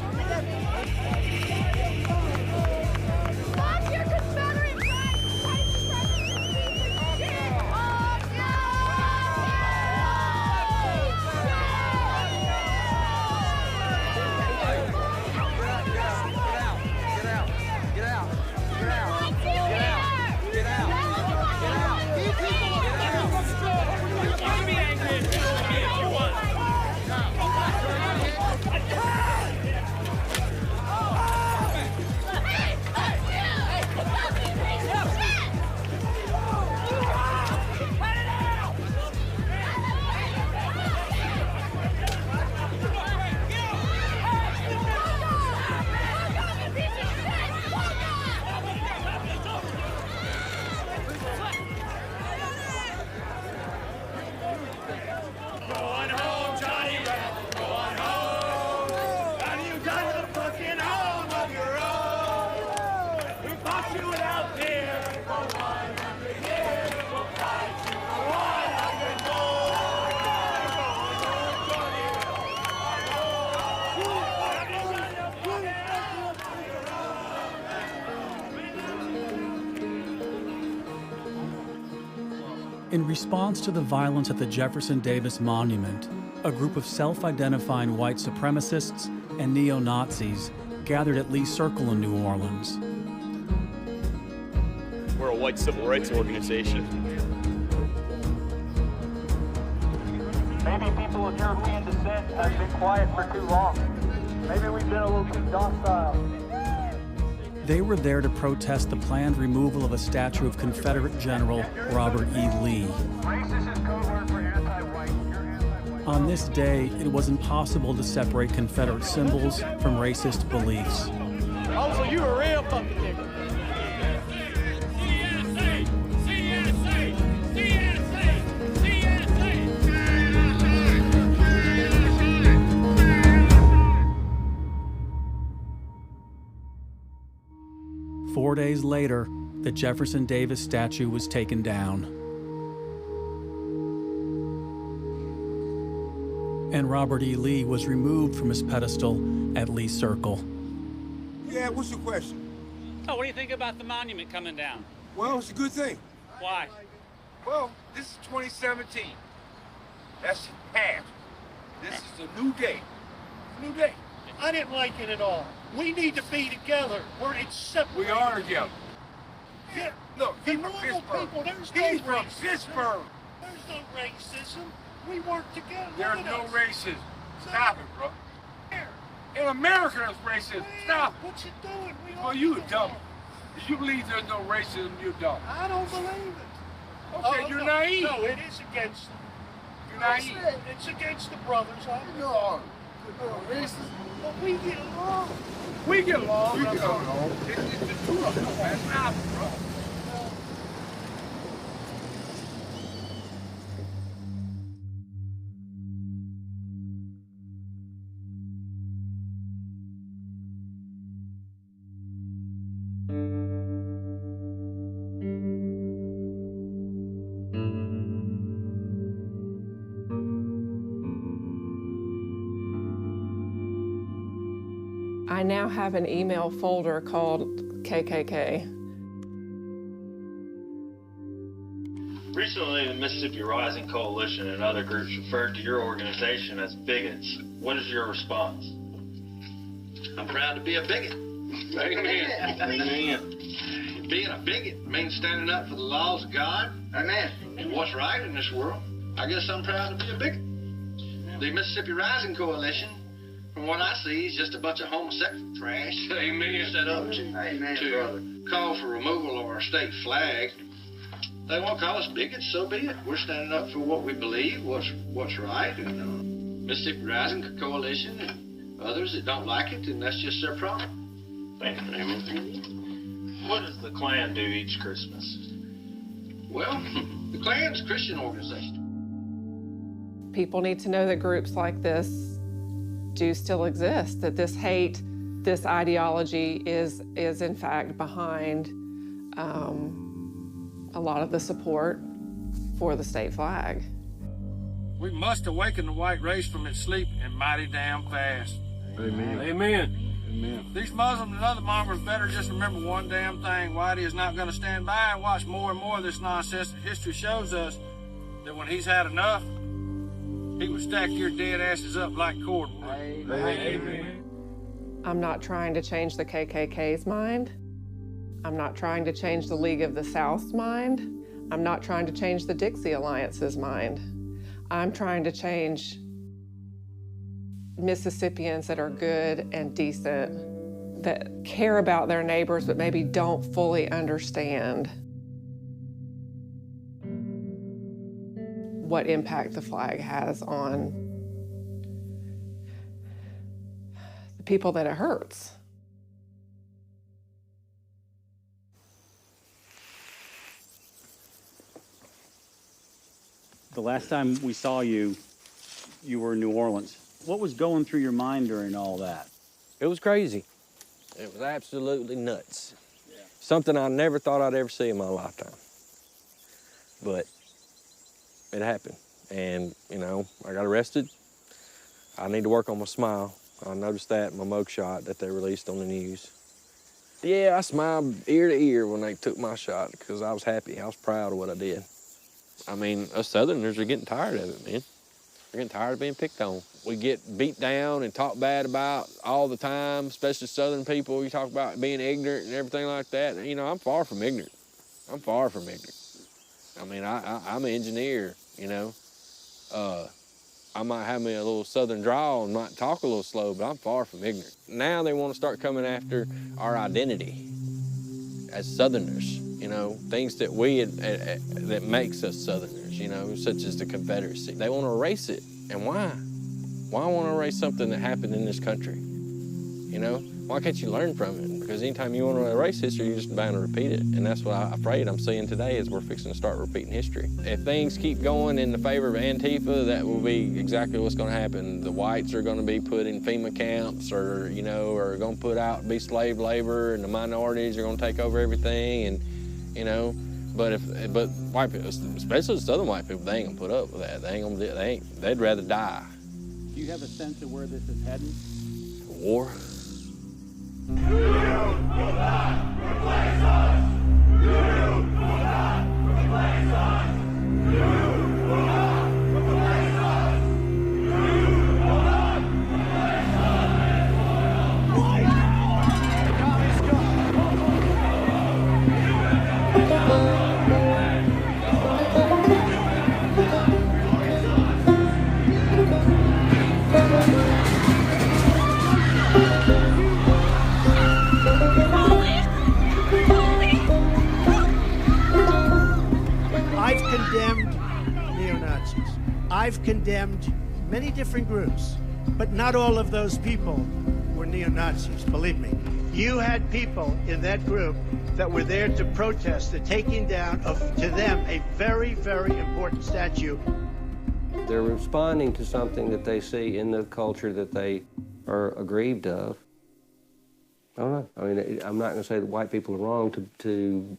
S5: In response to the violence at the Jefferson Davis Monument, a group of self-identifying white supremacists and neo-Nazis gathered at Lee Circle in New Orleans.
S7: We're a white civil rights organization.
S9: Maybe people of European descent have been quiet for too long. Maybe we've been a little too docile.
S5: They were there to protest the planned removal of a statue of Confederate General Robert E. Lee. On this day, it was impossible to separate Confederate symbols from racist beliefs.
S9: Oh, so you a real fucking nigga.
S5: 4 days later, the Jefferson Davis statue was taken down. And Robert E. Lee was removed from his pedestal at Lee Circle.
S11: Yeah, what's your question?
S1: Oh, what do you think about the monument coming down?
S11: Well, it's a good thing.
S1: Why?
S11: Well, this is 2017. That's past. This is a new day. New day.
S8: I didn't like it at all. We need to be together. It's separate.
S11: We are together.
S8: Yeah.
S11: Look, he's from
S8: normal
S11: Pittsburgh.
S8: people, there's
S11: He's
S8: no
S11: from
S8: racism.
S11: Pittsburgh.
S8: There's no racism. We work together.
S11: There's
S8: Look at
S11: no
S8: us.
S11: racism. Stop it, bro. In America, there's racism. Stop it.
S8: What you doing?
S11: Well, you a dumb. If you believe there's no racism, you're dumb.
S8: I don't believe it.
S11: Okay, you're naive.
S8: No, it is against them.
S11: You're naive.
S8: It's against the brothers.
S11: No.
S8: Racist. But we get along.
S11: We get along. We get along. It's the two of them, man. Stop it, bro.
S18: I now have an email folder called KKK.
S7: Recently, the Mississippi Rising Coalition and other groups referred to your organization as bigots. What is your response?
S27: I'm proud to be a bigot.
S7: Amen. Amen.
S27: Being a bigot means standing up for the laws of God. Amen. And what's right in this world. I guess I'm proud to be a bigot. The Mississippi Rising Coalition, from what I see, is just a bunch of homosexual trash.
S7: Amen.
S27: Set up to call for removal of our state flag. They won't call us bigots, so be it. We're standing up for what we believe, what's right. And Mississippi Rising Coalition and others that don't like it, and that's just their problem.
S7: Thank you, Amen. What does the Klan do each Christmas?
S27: Well, the Klan's a Christian organization.
S18: People need to know that groups like this do still exist, that this hate, this ideology is in fact behind a lot of the support for the state flag.
S11: We must awaken the white race from its sleep and mighty damn fast.
S24: Amen.
S11: Amen.
S24: Amen.
S11: These Muslims and other mongers better just remember one damn thing. Whitey is not going to stand by and watch more and more of this nonsense. History shows us that when he's had enough, he would stack your dead asses up like cordwood.
S24: Amen.
S18: I'm not trying to change the KKK's mind. I'm not trying to change the League of the South's mind. I'm not trying to change the Dixie Alliance's mind. I'm trying to change Mississippians that are good and decent, that care about their neighbors but maybe don't fully understand what impact the flag has on the people that it hurts.
S1: The last time we saw you, you were in New Orleans. What was going through your mind during all that?
S3: It was crazy. It was absolutely nuts. Yeah. Something I never thought I'd ever see in my lifetime. But it happened. And, you know, I got arrested. I need to work on my smile. I noticed that in my mugshot that they released on the news. Yeah, I smiled ear to ear when they took my shot because I was happy. I was proud of what I did. I mean, us Southerners are getting tired of it, man. We're getting tired of being picked on. We get beat down and talked bad about all the time, especially Southern people. You talk about being ignorant and everything like that. You know, I'm far from ignorant. I'm far from ignorant. I mean, I'm an engineer, you know. I might have me a little Southern drawl and might talk a little slow, but I'm far from ignorant. Now they want to start coming after our identity as Southerners, you know, things that that makes us Southerners, you know, such as the Confederacy. They want to erase it, and why? Why want to erase something that happened in this country? You know, why can't you learn from it? Because anytime you want to erase history, you're just bound to repeat it, and that's what I'm afraid I'm seeing today is we're fixing to start repeating history. If things keep going in the favor of Antifa, that will be exactly what's going to happen. The whites are going to be put in FEMA camps, or you know, are going to be slave labor, and the minorities are going to take over everything, and you know. But white people, especially Southern white people, they ain't gonna put up with that. They'd rather die.
S12: Do you have a sense of where this is heading?
S3: War.
S10: You will not replace us! You will not replace us! You will not replace us! You will not replace us! White
S8: I've condemned neo-Nazis. I've condemned many different groups, but not all of those people were neo-Nazis, believe me. You had people in that group that were there to protest the taking down of, to them, a very, very important statue.
S15: They're responding to something that they see in the culture that they are aggrieved of. I don't know. I mean, I'm not going to say that white people are wrong to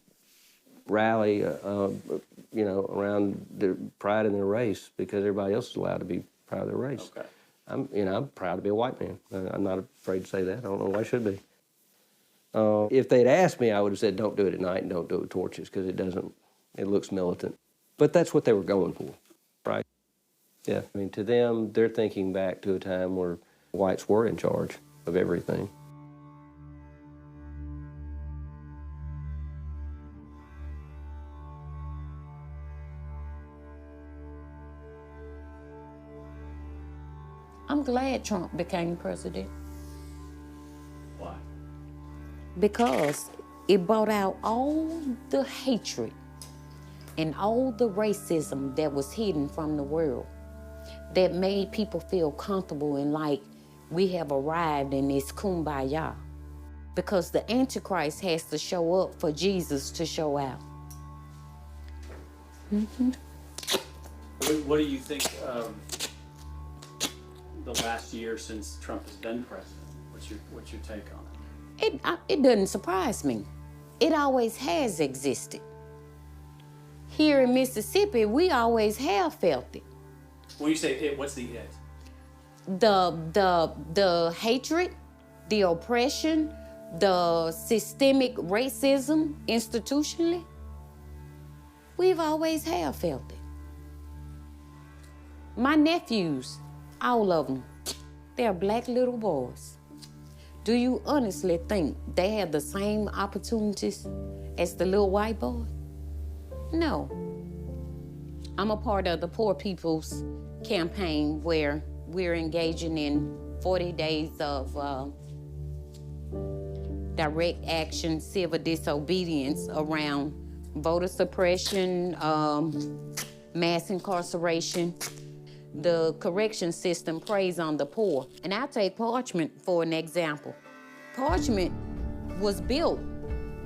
S15: rally, you know, around their pride in their race, because everybody else is allowed to be proud of their race. Okay. I'm proud to be a white man. I'm not afraid to say that. I don't know why I should be. If they'd asked me, I would have said, don't do it at night and don't do it with torches, because it looks militant. But that's what they were going for, right? Yeah, I mean, to them, they're thinking back to a time where whites were in charge of everything.
S16: I'm glad Trump became president.
S1: Why?
S16: Because it brought out all the hatred and all the racism that was hidden from the world, that made people feel comfortable and like we have arrived in this kumbaya. Because the Antichrist has to show up for Jesus to show out. Mm-hmm.
S1: What do you think the last year since Trump has been president? What's your take on it?
S16: It doesn't surprise me. It always has existed. Here in Mississippi, we always have felt it.
S1: When you say it, what's the it?
S16: The hatred, the oppression, the systemic racism institutionally. We've always have felt it. My nephews, all of them, they're black little boys. Do you honestly think they have the same opportunities as the little white boy? No. I'm a part of the Poor People's Campaign, where we're engaging in 40 days of direct action, civil disobedience around voter suppression, mass incarceration. The correction system preys on the poor. And I'll take Parchment for an example. Parchment was built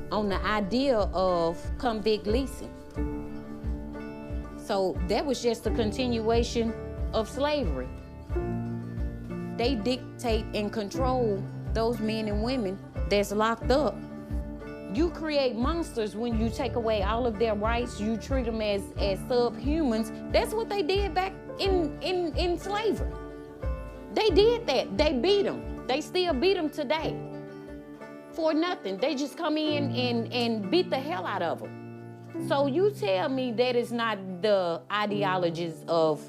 S16: on the idea of convict leasing. So that was just a continuation of slavery. They dictate and control those men and women that's locked up. You create monsters when you take away all of their rights, you treat them as subhumans. That's what they did back in slavery. They did that. They beat them. They still beat them today for nothing. They just come in and beat the hell out of them. So you tell me that is not the ideologies of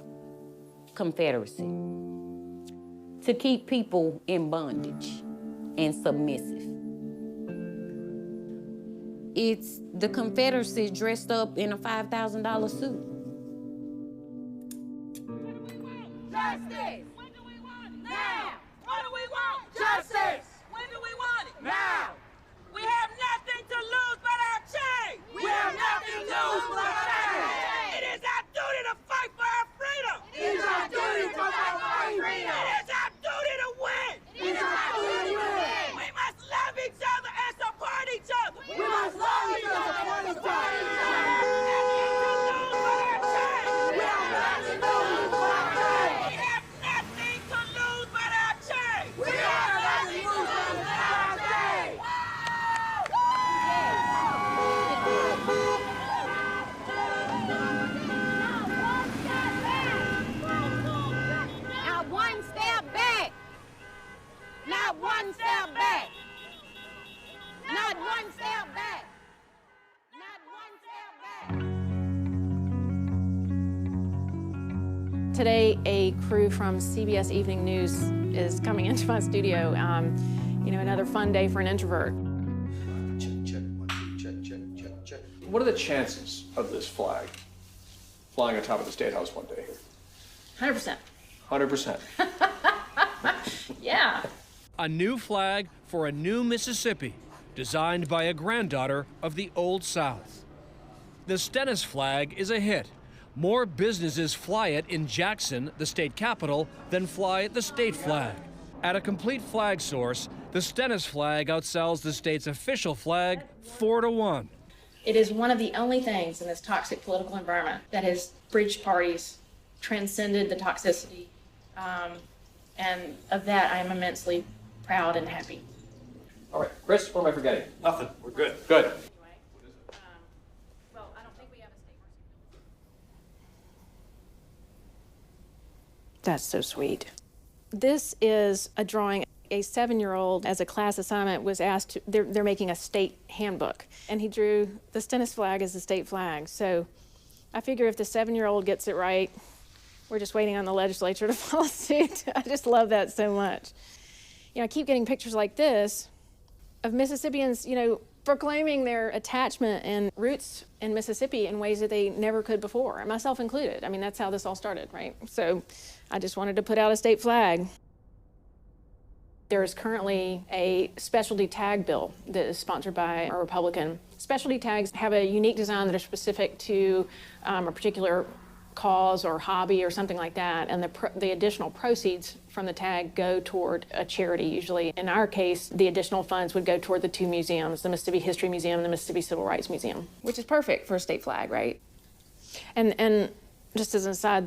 S16: Confederacy, to keep people in bondage and submissive. It's the Confederacy dressed up in a $5,000 suit.
S10: Justice! When do we want it? Now! What do we want? Justice! When do we want it? Now! We have nothing to lose but our chains! We have nothing to lose but our chains! It is our duty to fight for our freedom! It is our duty to fight for our freedom! It is our duty to win! It is our duty to win! We must love each other and support each other! We must love each other and support each other! We have nothing to lose but our chains! We have nothing to lose but our chains! We have nothing to lose but our chains!
S20: Not one step back. Not one step back. Not one step back. Not one step back.
S13: Today, a crew from CBS Evening News is coming into my studio. You know, another fun day for an introvert.
S17: What are the chances of this flag flying on top of the State House one day here?
S13: 100%.
S17: 100%.
S13: Yeah.
S19: A new flag for a new Mississippi, designed by a granddaughter of the Old South. The Stennis flag is a hit. More businesses fly it in Jackson, the state capital, than fly the state flag. At a complete flag source, the Stennis flag outsells the state's official flag 4-1.
S13: It is one of the only things in this toxic political environment that has bridged parties, transcended the toxicity, and of that I am immensely proud and happy.
S17: All right, Chris, what am I forgetting?
S14: Nothing. We're good.
S17: Good.
S13: That's so sweet. This is a drawing. A 7-year-old, as a class assignment, was asked to, they're making a state handbook, and he drew the Stennis flag as the state flag. So I figure if the 7-year-old gets it right, we're just waiting on the legislature to follow suit. I just love that so much. You know, I keep getting pictures like this of Mississippians, you know, proclaiming their attachment and roots in Mississippi in ways that they never could before, myself included. I mean, that's how this all started, right? So I just wanted to put out a state flag. There is currently a specialty tag bill that is sponsored by a Republican. Specialty tags have a unique design that are specific to a particular cause or hobby or something like that, and the additional proceeds from the tag go toward a charity usually. In our case, the additional funds would go toward the two museums, the Mississippi History Museum and the Mississippi Civil Rights Museum, which is perfect for a state flag, right? And just as an aside,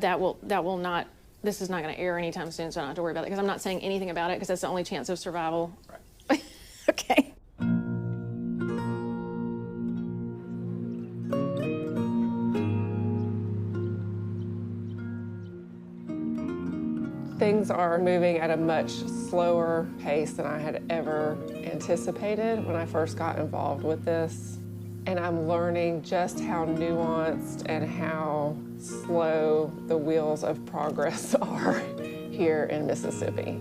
S13: this is not going to air anytime soon, so I don't have to worry about it, because I'm not saying anything about it, because that's the only chance of survival. Right. Okay.
S18: Things are moving at a much slower pace than I had ever anticipated when I first got involved with this. And I'm learning just how nuanced and how slow the wheels of progress are here in Mississippi.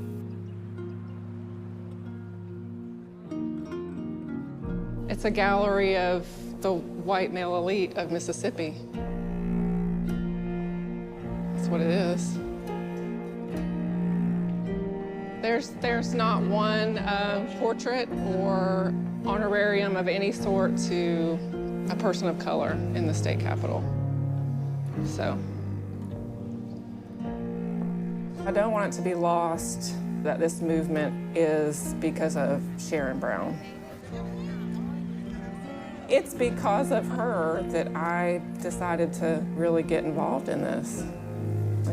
S18: It's a gallery of the white male elite of Mississippi. That's what it is. There's not one portrait or honorarium of any sort to a person of color in the state capitol. So I don't want it to be lost that this movement is because of Sharon Brown. It's because of her that I decided to really get involved in this.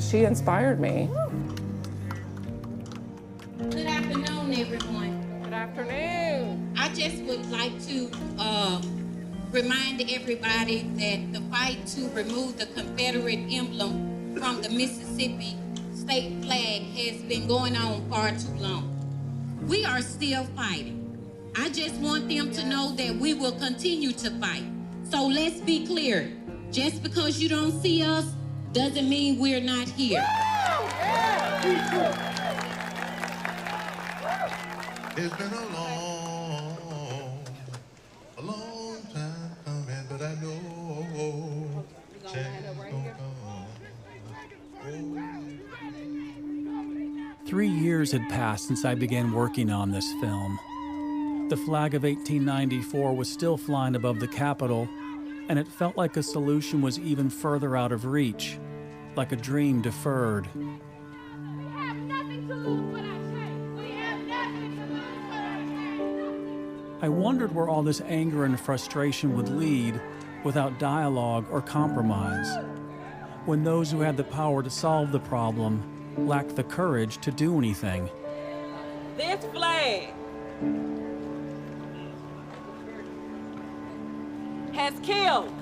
S18: She inspired me.
S16: Good afternoon, everyone.
S18: Good afternoon.
S16: I just would like to remind everybody that the fight to remove the Confederate emblem from the Mississippi state flag has been going on far too long. We are still fighting. I just want them to know that we will continue to fight So let's be clear. Just because you don't see us doesn't mean we're not here.
S2: It's been a long time coming, but I know change gonna come.
S5: 3 years had passed since I began working on this film. The flag of 1894 was still flying above the Capitol, and it felt like a solution was even further out of reach, like a dream deferred. I wondered where all this anger and frustration would lead without dialogue or compromise, when those who had the power to solve the problem lacked the courage to do anything.
S4: This flag has killed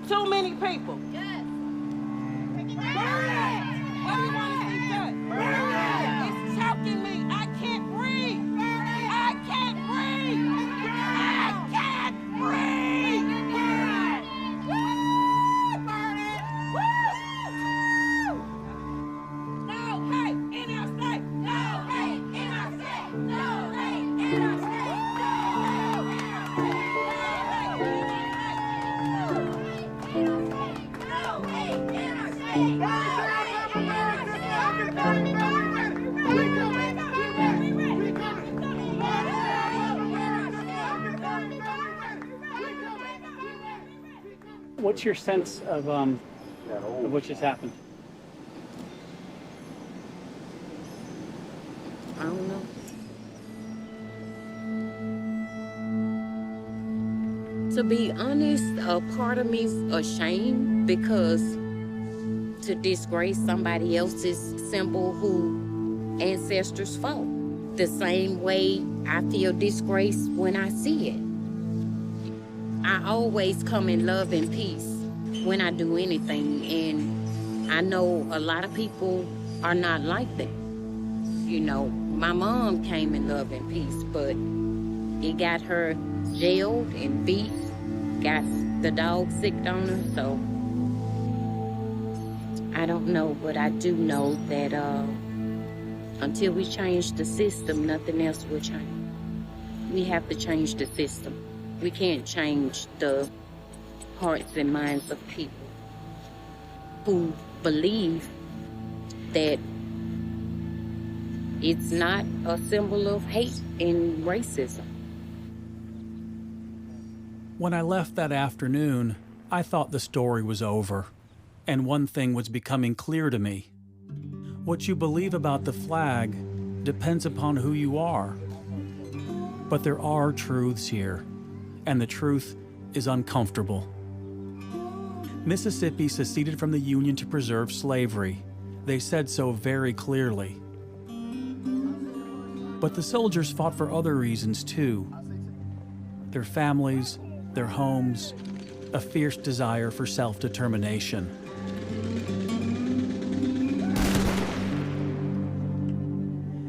S4: too many people. Yes. Burn it! What do you want to see done? Burn it! It's choking me. I can't breathe. Burn it! I can't breathe. I can't breathe. Burn it! Woo! Burn it! Woo! No hate in our state. No hate in our state. No hate in our state.
S1: What's your sense of what just happened?
S16: I don't know. To be honest, a part of me's ashamed because to disgrace somebody else's symbol who ancestors fought. The same way I feel disgrace when I see it. I always come in love and peace when I do anything, and I know a lot of people are not like that. You know, my mom came in love and peace, but it got her jailed and beat, got the dog sick on her, so I don't know, but I do know that until we change the system, nothing else will change. We have to change the system. We can't change the hearts and minds of people who believe that it's not a symbol of hate and racism.
S5: When I left that afternoon, I thought the story was over, and one thing was becoming clear to me. What you believe about the flag depends upon who you are. But there are truths here, and the truth is uncomfortable. Mississippi seceded from the Union to preserve slavery. They said so very clearly. But the soldiers fought for other reasons too. Their families, their homes, a fierce desire for self-determination.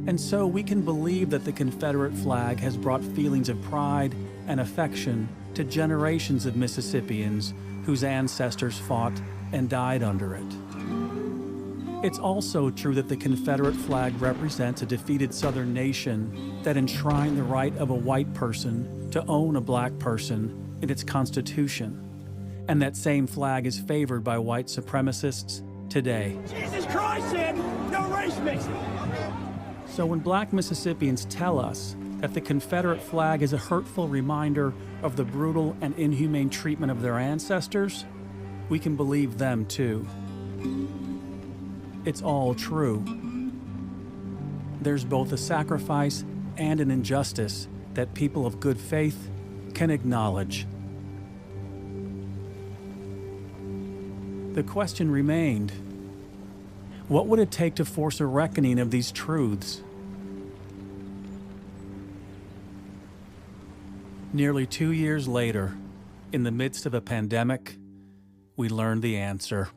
S5: And so we can believe that the Confederate flag has brought feelings of pride and affection to generations of Mississippians whose ancestors fought and died under it. It's also true that the Confederate flag represents a defeated Southern nation that enshrined the right of a white person to own a black person in its Constitution. And that same flag is favored by white supremacists today.
S10: Jesus Christ said, no race mixing.
S5: So when black Mississippians tell us that the Confederate flag is a hurtful reminder of the brutal and inhumane treatment of their ancestors, we can believe them too. It's all true. There's both a sacrifice and an injustice that people of good faith can acknowledge. The question remained, what would it take to force a reckoning of these truths? Nearly 2 years later, in the midst of a pandemic, we learned the answer.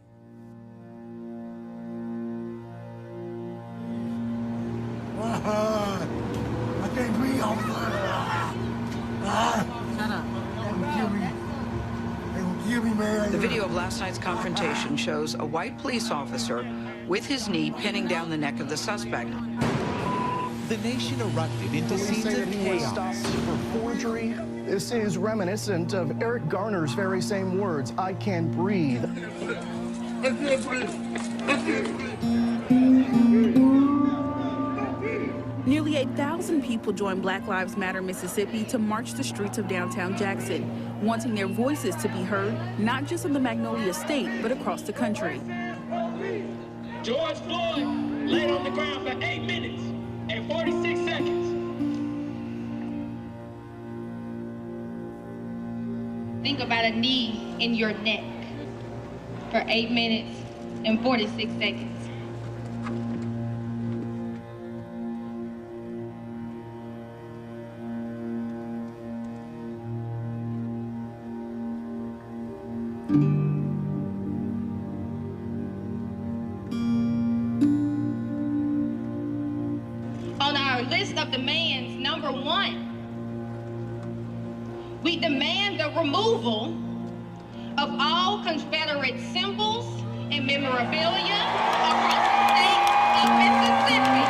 S2: I can't breathe. Shut up. They gonna kill me. They gonna
S6: The video of last night's confrontation shows a white police officer with his knee pinning down the neck of the suspect.
S9: The nation erupted into scenes of chaos.
S21: For forgery. This is reminiscent of Eric Garner's very same words, I can't breathe.
S4: I can't breathe. I can't breathe.
S22: Nearly 8,000 people joined Black Lives Matter Mississippi to march the streets of downtown Jackson, wanting their voices to be heard, not just in the Magnolia State, but across the country.
S10: George Floyd laid on the ground for 8 minutes and 46 seconds.
S20: Think about a knee in your neck for 8 minutes and 46 seconds. On our list of demands, number 1, we demand the removal of all Confederate symbols and memorabilia across the state of Mississippi.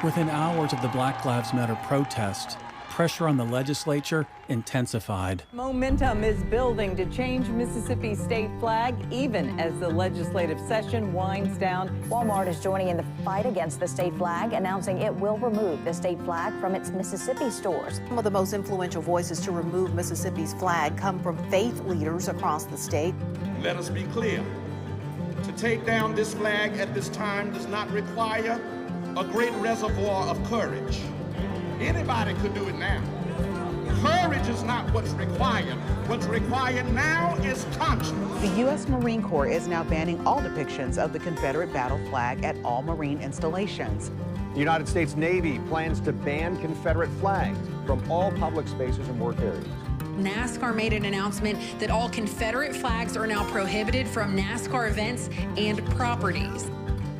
S5: Within hours of the Black Lives Matter protest, pressure on the legislature intensified.
S23: Momentum is building to change Mississippi's state flag, even as the legislative session winds down.
S25: Walmart is joining in the fight against the state flag, announcing it will remove the state flag from its Mississippi stores.
S26: Some of the most influential voices to remove Mississippi's flag come from faith leaders across the state.
S28: Let us be clear. To take down this flag at this time does not require a great reservoir of courage. Anybody could do it now. Courage is not what's required. What's required now is conscience.
S29: The U.S. Marine Corps is now banning all depictions of the Confederate battle flag at all Marine installations.
S30: The United States Navy plans to ban Confederate flags from all public spaces and work areas.
S29: NASCAR made an announcement that all Confederate flags are now prohibited from NASCAR events and properties.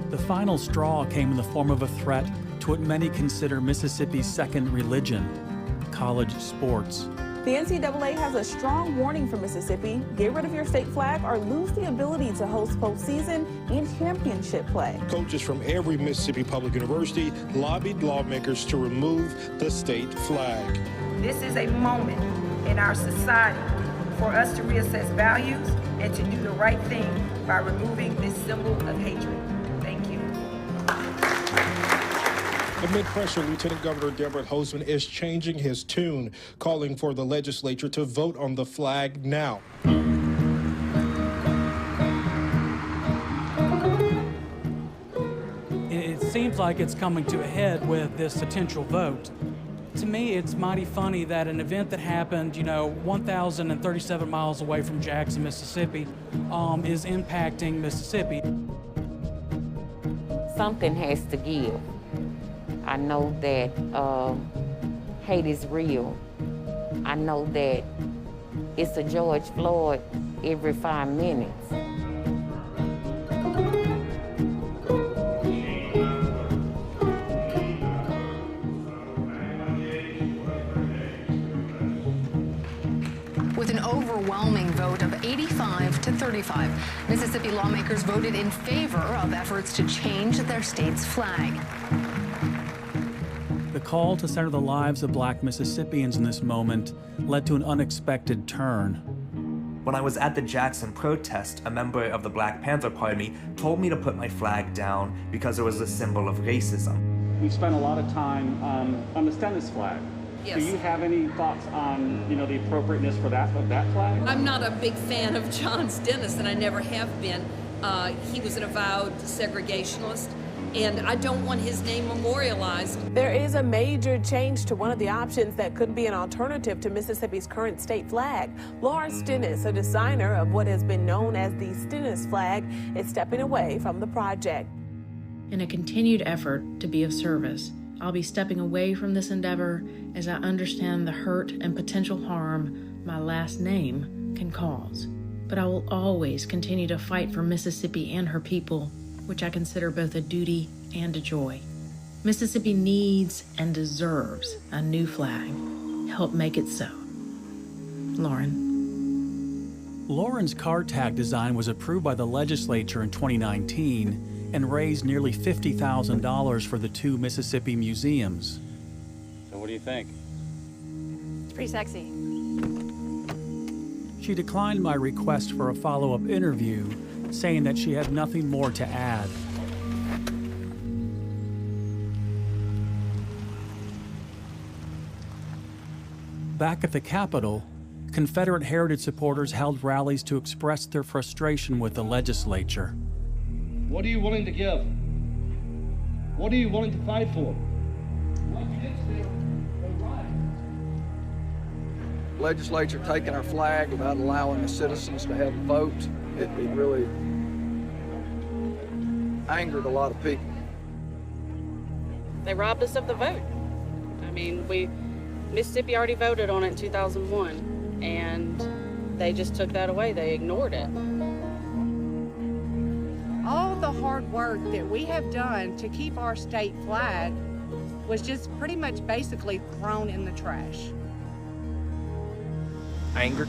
S5: The final straw came in the form of a threat to what many consider Mississippi's second religion, college sports.
S22: The NCAA has a strong warning for Mississippi. Get rid of your state flag or lose the ability to host postseason and championship play.
S30: Coaches from every Mississippi Public University lobbied lawmakers to remove the state flag.
S31: This is a moment in our society for us to reassess values and to do the right thing by removing this symbol of hatred. Thank you.
S30: Amid pressure, Lieutenant Governor Deborah Hoseman is changing his tune, calling for the legislature to vote on the flag now.
S32: It seems like it's coming to a head with this potential vote. To me, it's mighty funny that an event that happened, 1,037 miles away from Jackson, Mississippi, is impacting Mississippi.
S16: Something has to give. I know that hate is real. I know that it's a George Floyd every 5 minutes.
S29: With an overwhelming vote of 85 to 35, Mississippi lawmakers voted in favor of efforts to change their state's flag.
S5: The call to center the lives of Black Mississippians in this moment led to an unexpected turn.
S33: When I was at the Jackson protest, a member of the Black Panther Party told me to put my flag down because it was a symbol of racism.
S1: We spent a lot of time on the Stennis flag.
S34: Yes.
S1: Do you have any thoughts on, the appropriateness of that flag?
S34: I'm not a big fan of John Stennis, and I never have been. He was an avowed segregationist, and I don't want his name memorialized.
S22: There is a major change to one of the options that could be an alternative to Mississippi's current state flag. Laura Stennis, a designer of what has been known as the Stennis flag, is stepping away from the project.
S35: In a continued effort to be of service, I'll be stepping away from this endeavor as I understand the hurt and potential harm my last name can cause. But I will always continue to fight for Mississippi and her people, which I consider both a duty and a joy. Mississippi needs and deserves a new flag. Help make it so. Lauren.
S5: Lauren's car tag design was approved by the legislature in 2019 and raised nearly $50,000 for the two Mississippi museums.
S1: So what do you think?
S2: It's pretty sexy.
S5: She declined my request for a follow-up interview, saying that she had nothing more to add. Back at the Capitol, Confederate heritage supporters held rallies to express their frustration with the legislature.
S3: What are you willing to give? What are you willing to fight for?
S6: Legislature taking our flag without allowing the citizens to have a vote, it really angered a lot of people.
S7: They robbed us of the vote. I mean, Mississippi already voted on it in 2001, and they just took that away. They ignored it.
S8: All the hard work that we have done to keep our state flag was just pretty much basically thrown in the trash.
S11: Anger,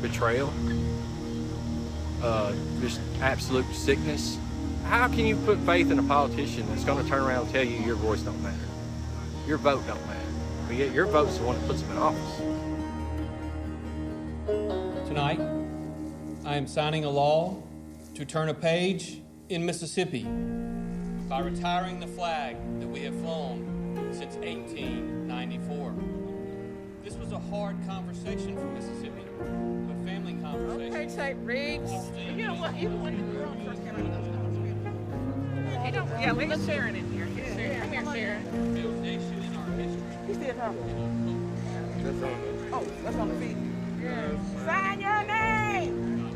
S11: betrayal, just absolute sickness. How can you put faith in a politician that's going to turn around and tell you your voice don't matter? Your vote don't matter. But yet your vote's the one that puts them in office.
S3: Tonight, I am signing a law to turn a page in Mississippi by retiring the flag that we have flown since 1894. This was a hard conversation for Mississippi, a family conversation.
S4: Okay, St. Riggs. You know what? Even when the girls first came out of those yeah, let's Sharon in here. Yeah. Come here, Sharon. You see it, huh? That's on the feet. Yes. Sign your name.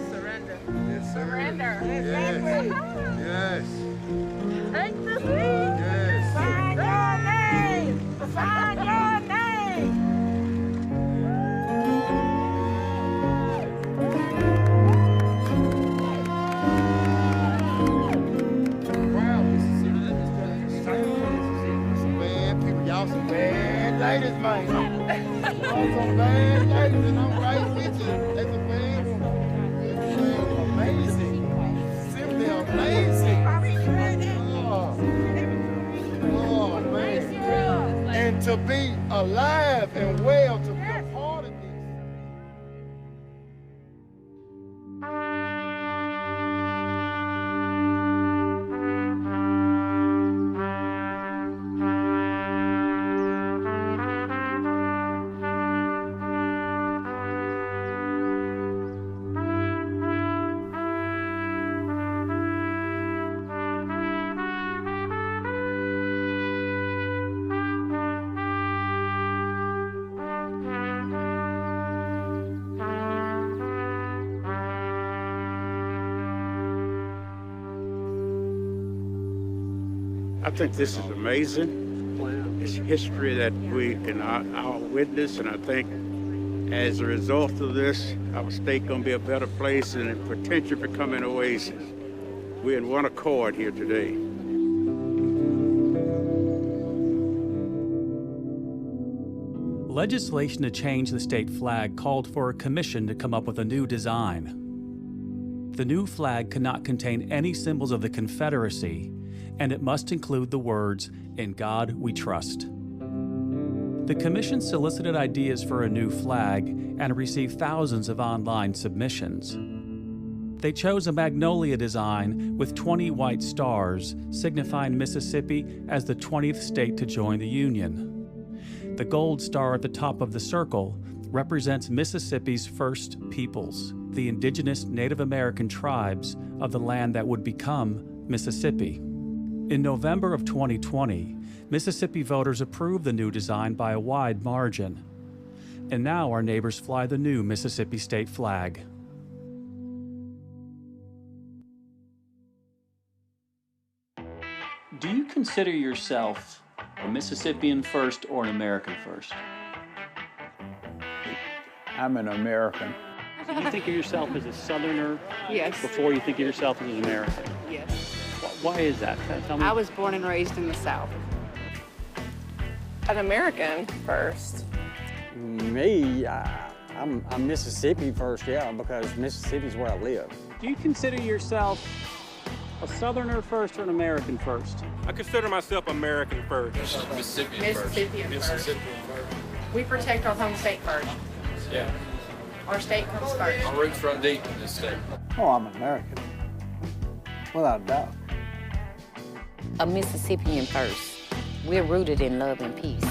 S4: Surrender.
S10: Yes, sir.
S4: Surrender.
S10: Exactly. Yes.
S4: Take the seat.
S10: Yes.
S4: Sign your name. Sign your name.
S10: Y'all some bad ladies, man. Y'all some bad ladies, and I'm right with you. That's a bad woman. Amazing. Simply amazing. Oh, man. And to be alive and well, to be a part of this.
S12: I think this is amazing. It's history that we can all witness, and I think as a result of this, our state gonna be a better place and potentially become an oasis. We're in one accord here today.
S5: Legislation to change the state flag called for a commission to come up with a new design. The new flag cannot contain any symbols of the Confederacy, and it must include the words, "In God We Trust." The commission solicited ideas for a new flag and received thousands of online submissions. They chose a magnolia design with 20 white stars, signifying Mississippi as the 20th state to join the Union. The gold star at the top of the circle represents Mississippi's first peoples, the indigenous Native American tribes of the land that would become Mississippi. In November of 2020, Mississippi voters approved the new design by a wide margin. And now our neighbors fly the new Mississippi state flag.
S1: Do you consider yourself a Mississippian first or an American first?
S13: I'm an American.
S1: Do you think of yourself as a Southerner
S31: Yes.
S1: before you think of yourself as an American?
S31: Yes.
S1: Why is that? Tell me.
S31: I was born and raised in the South.
S14: An American first.
S9: Me, I'm Mississippi first, yeah, because Mississippi's where I live.
S1: Do you consider yourself a Southerner first or an American first?
S10: I consider myself American first.
S8: Mississippian first. We protect our home state first.
S3: Yeah.
S8: Our state comes first.
S3: Our roots run deep in this state.
S9: Oh, I'm American, without a doubt.
S16: A Mississippian first. We're rooted in love and peace.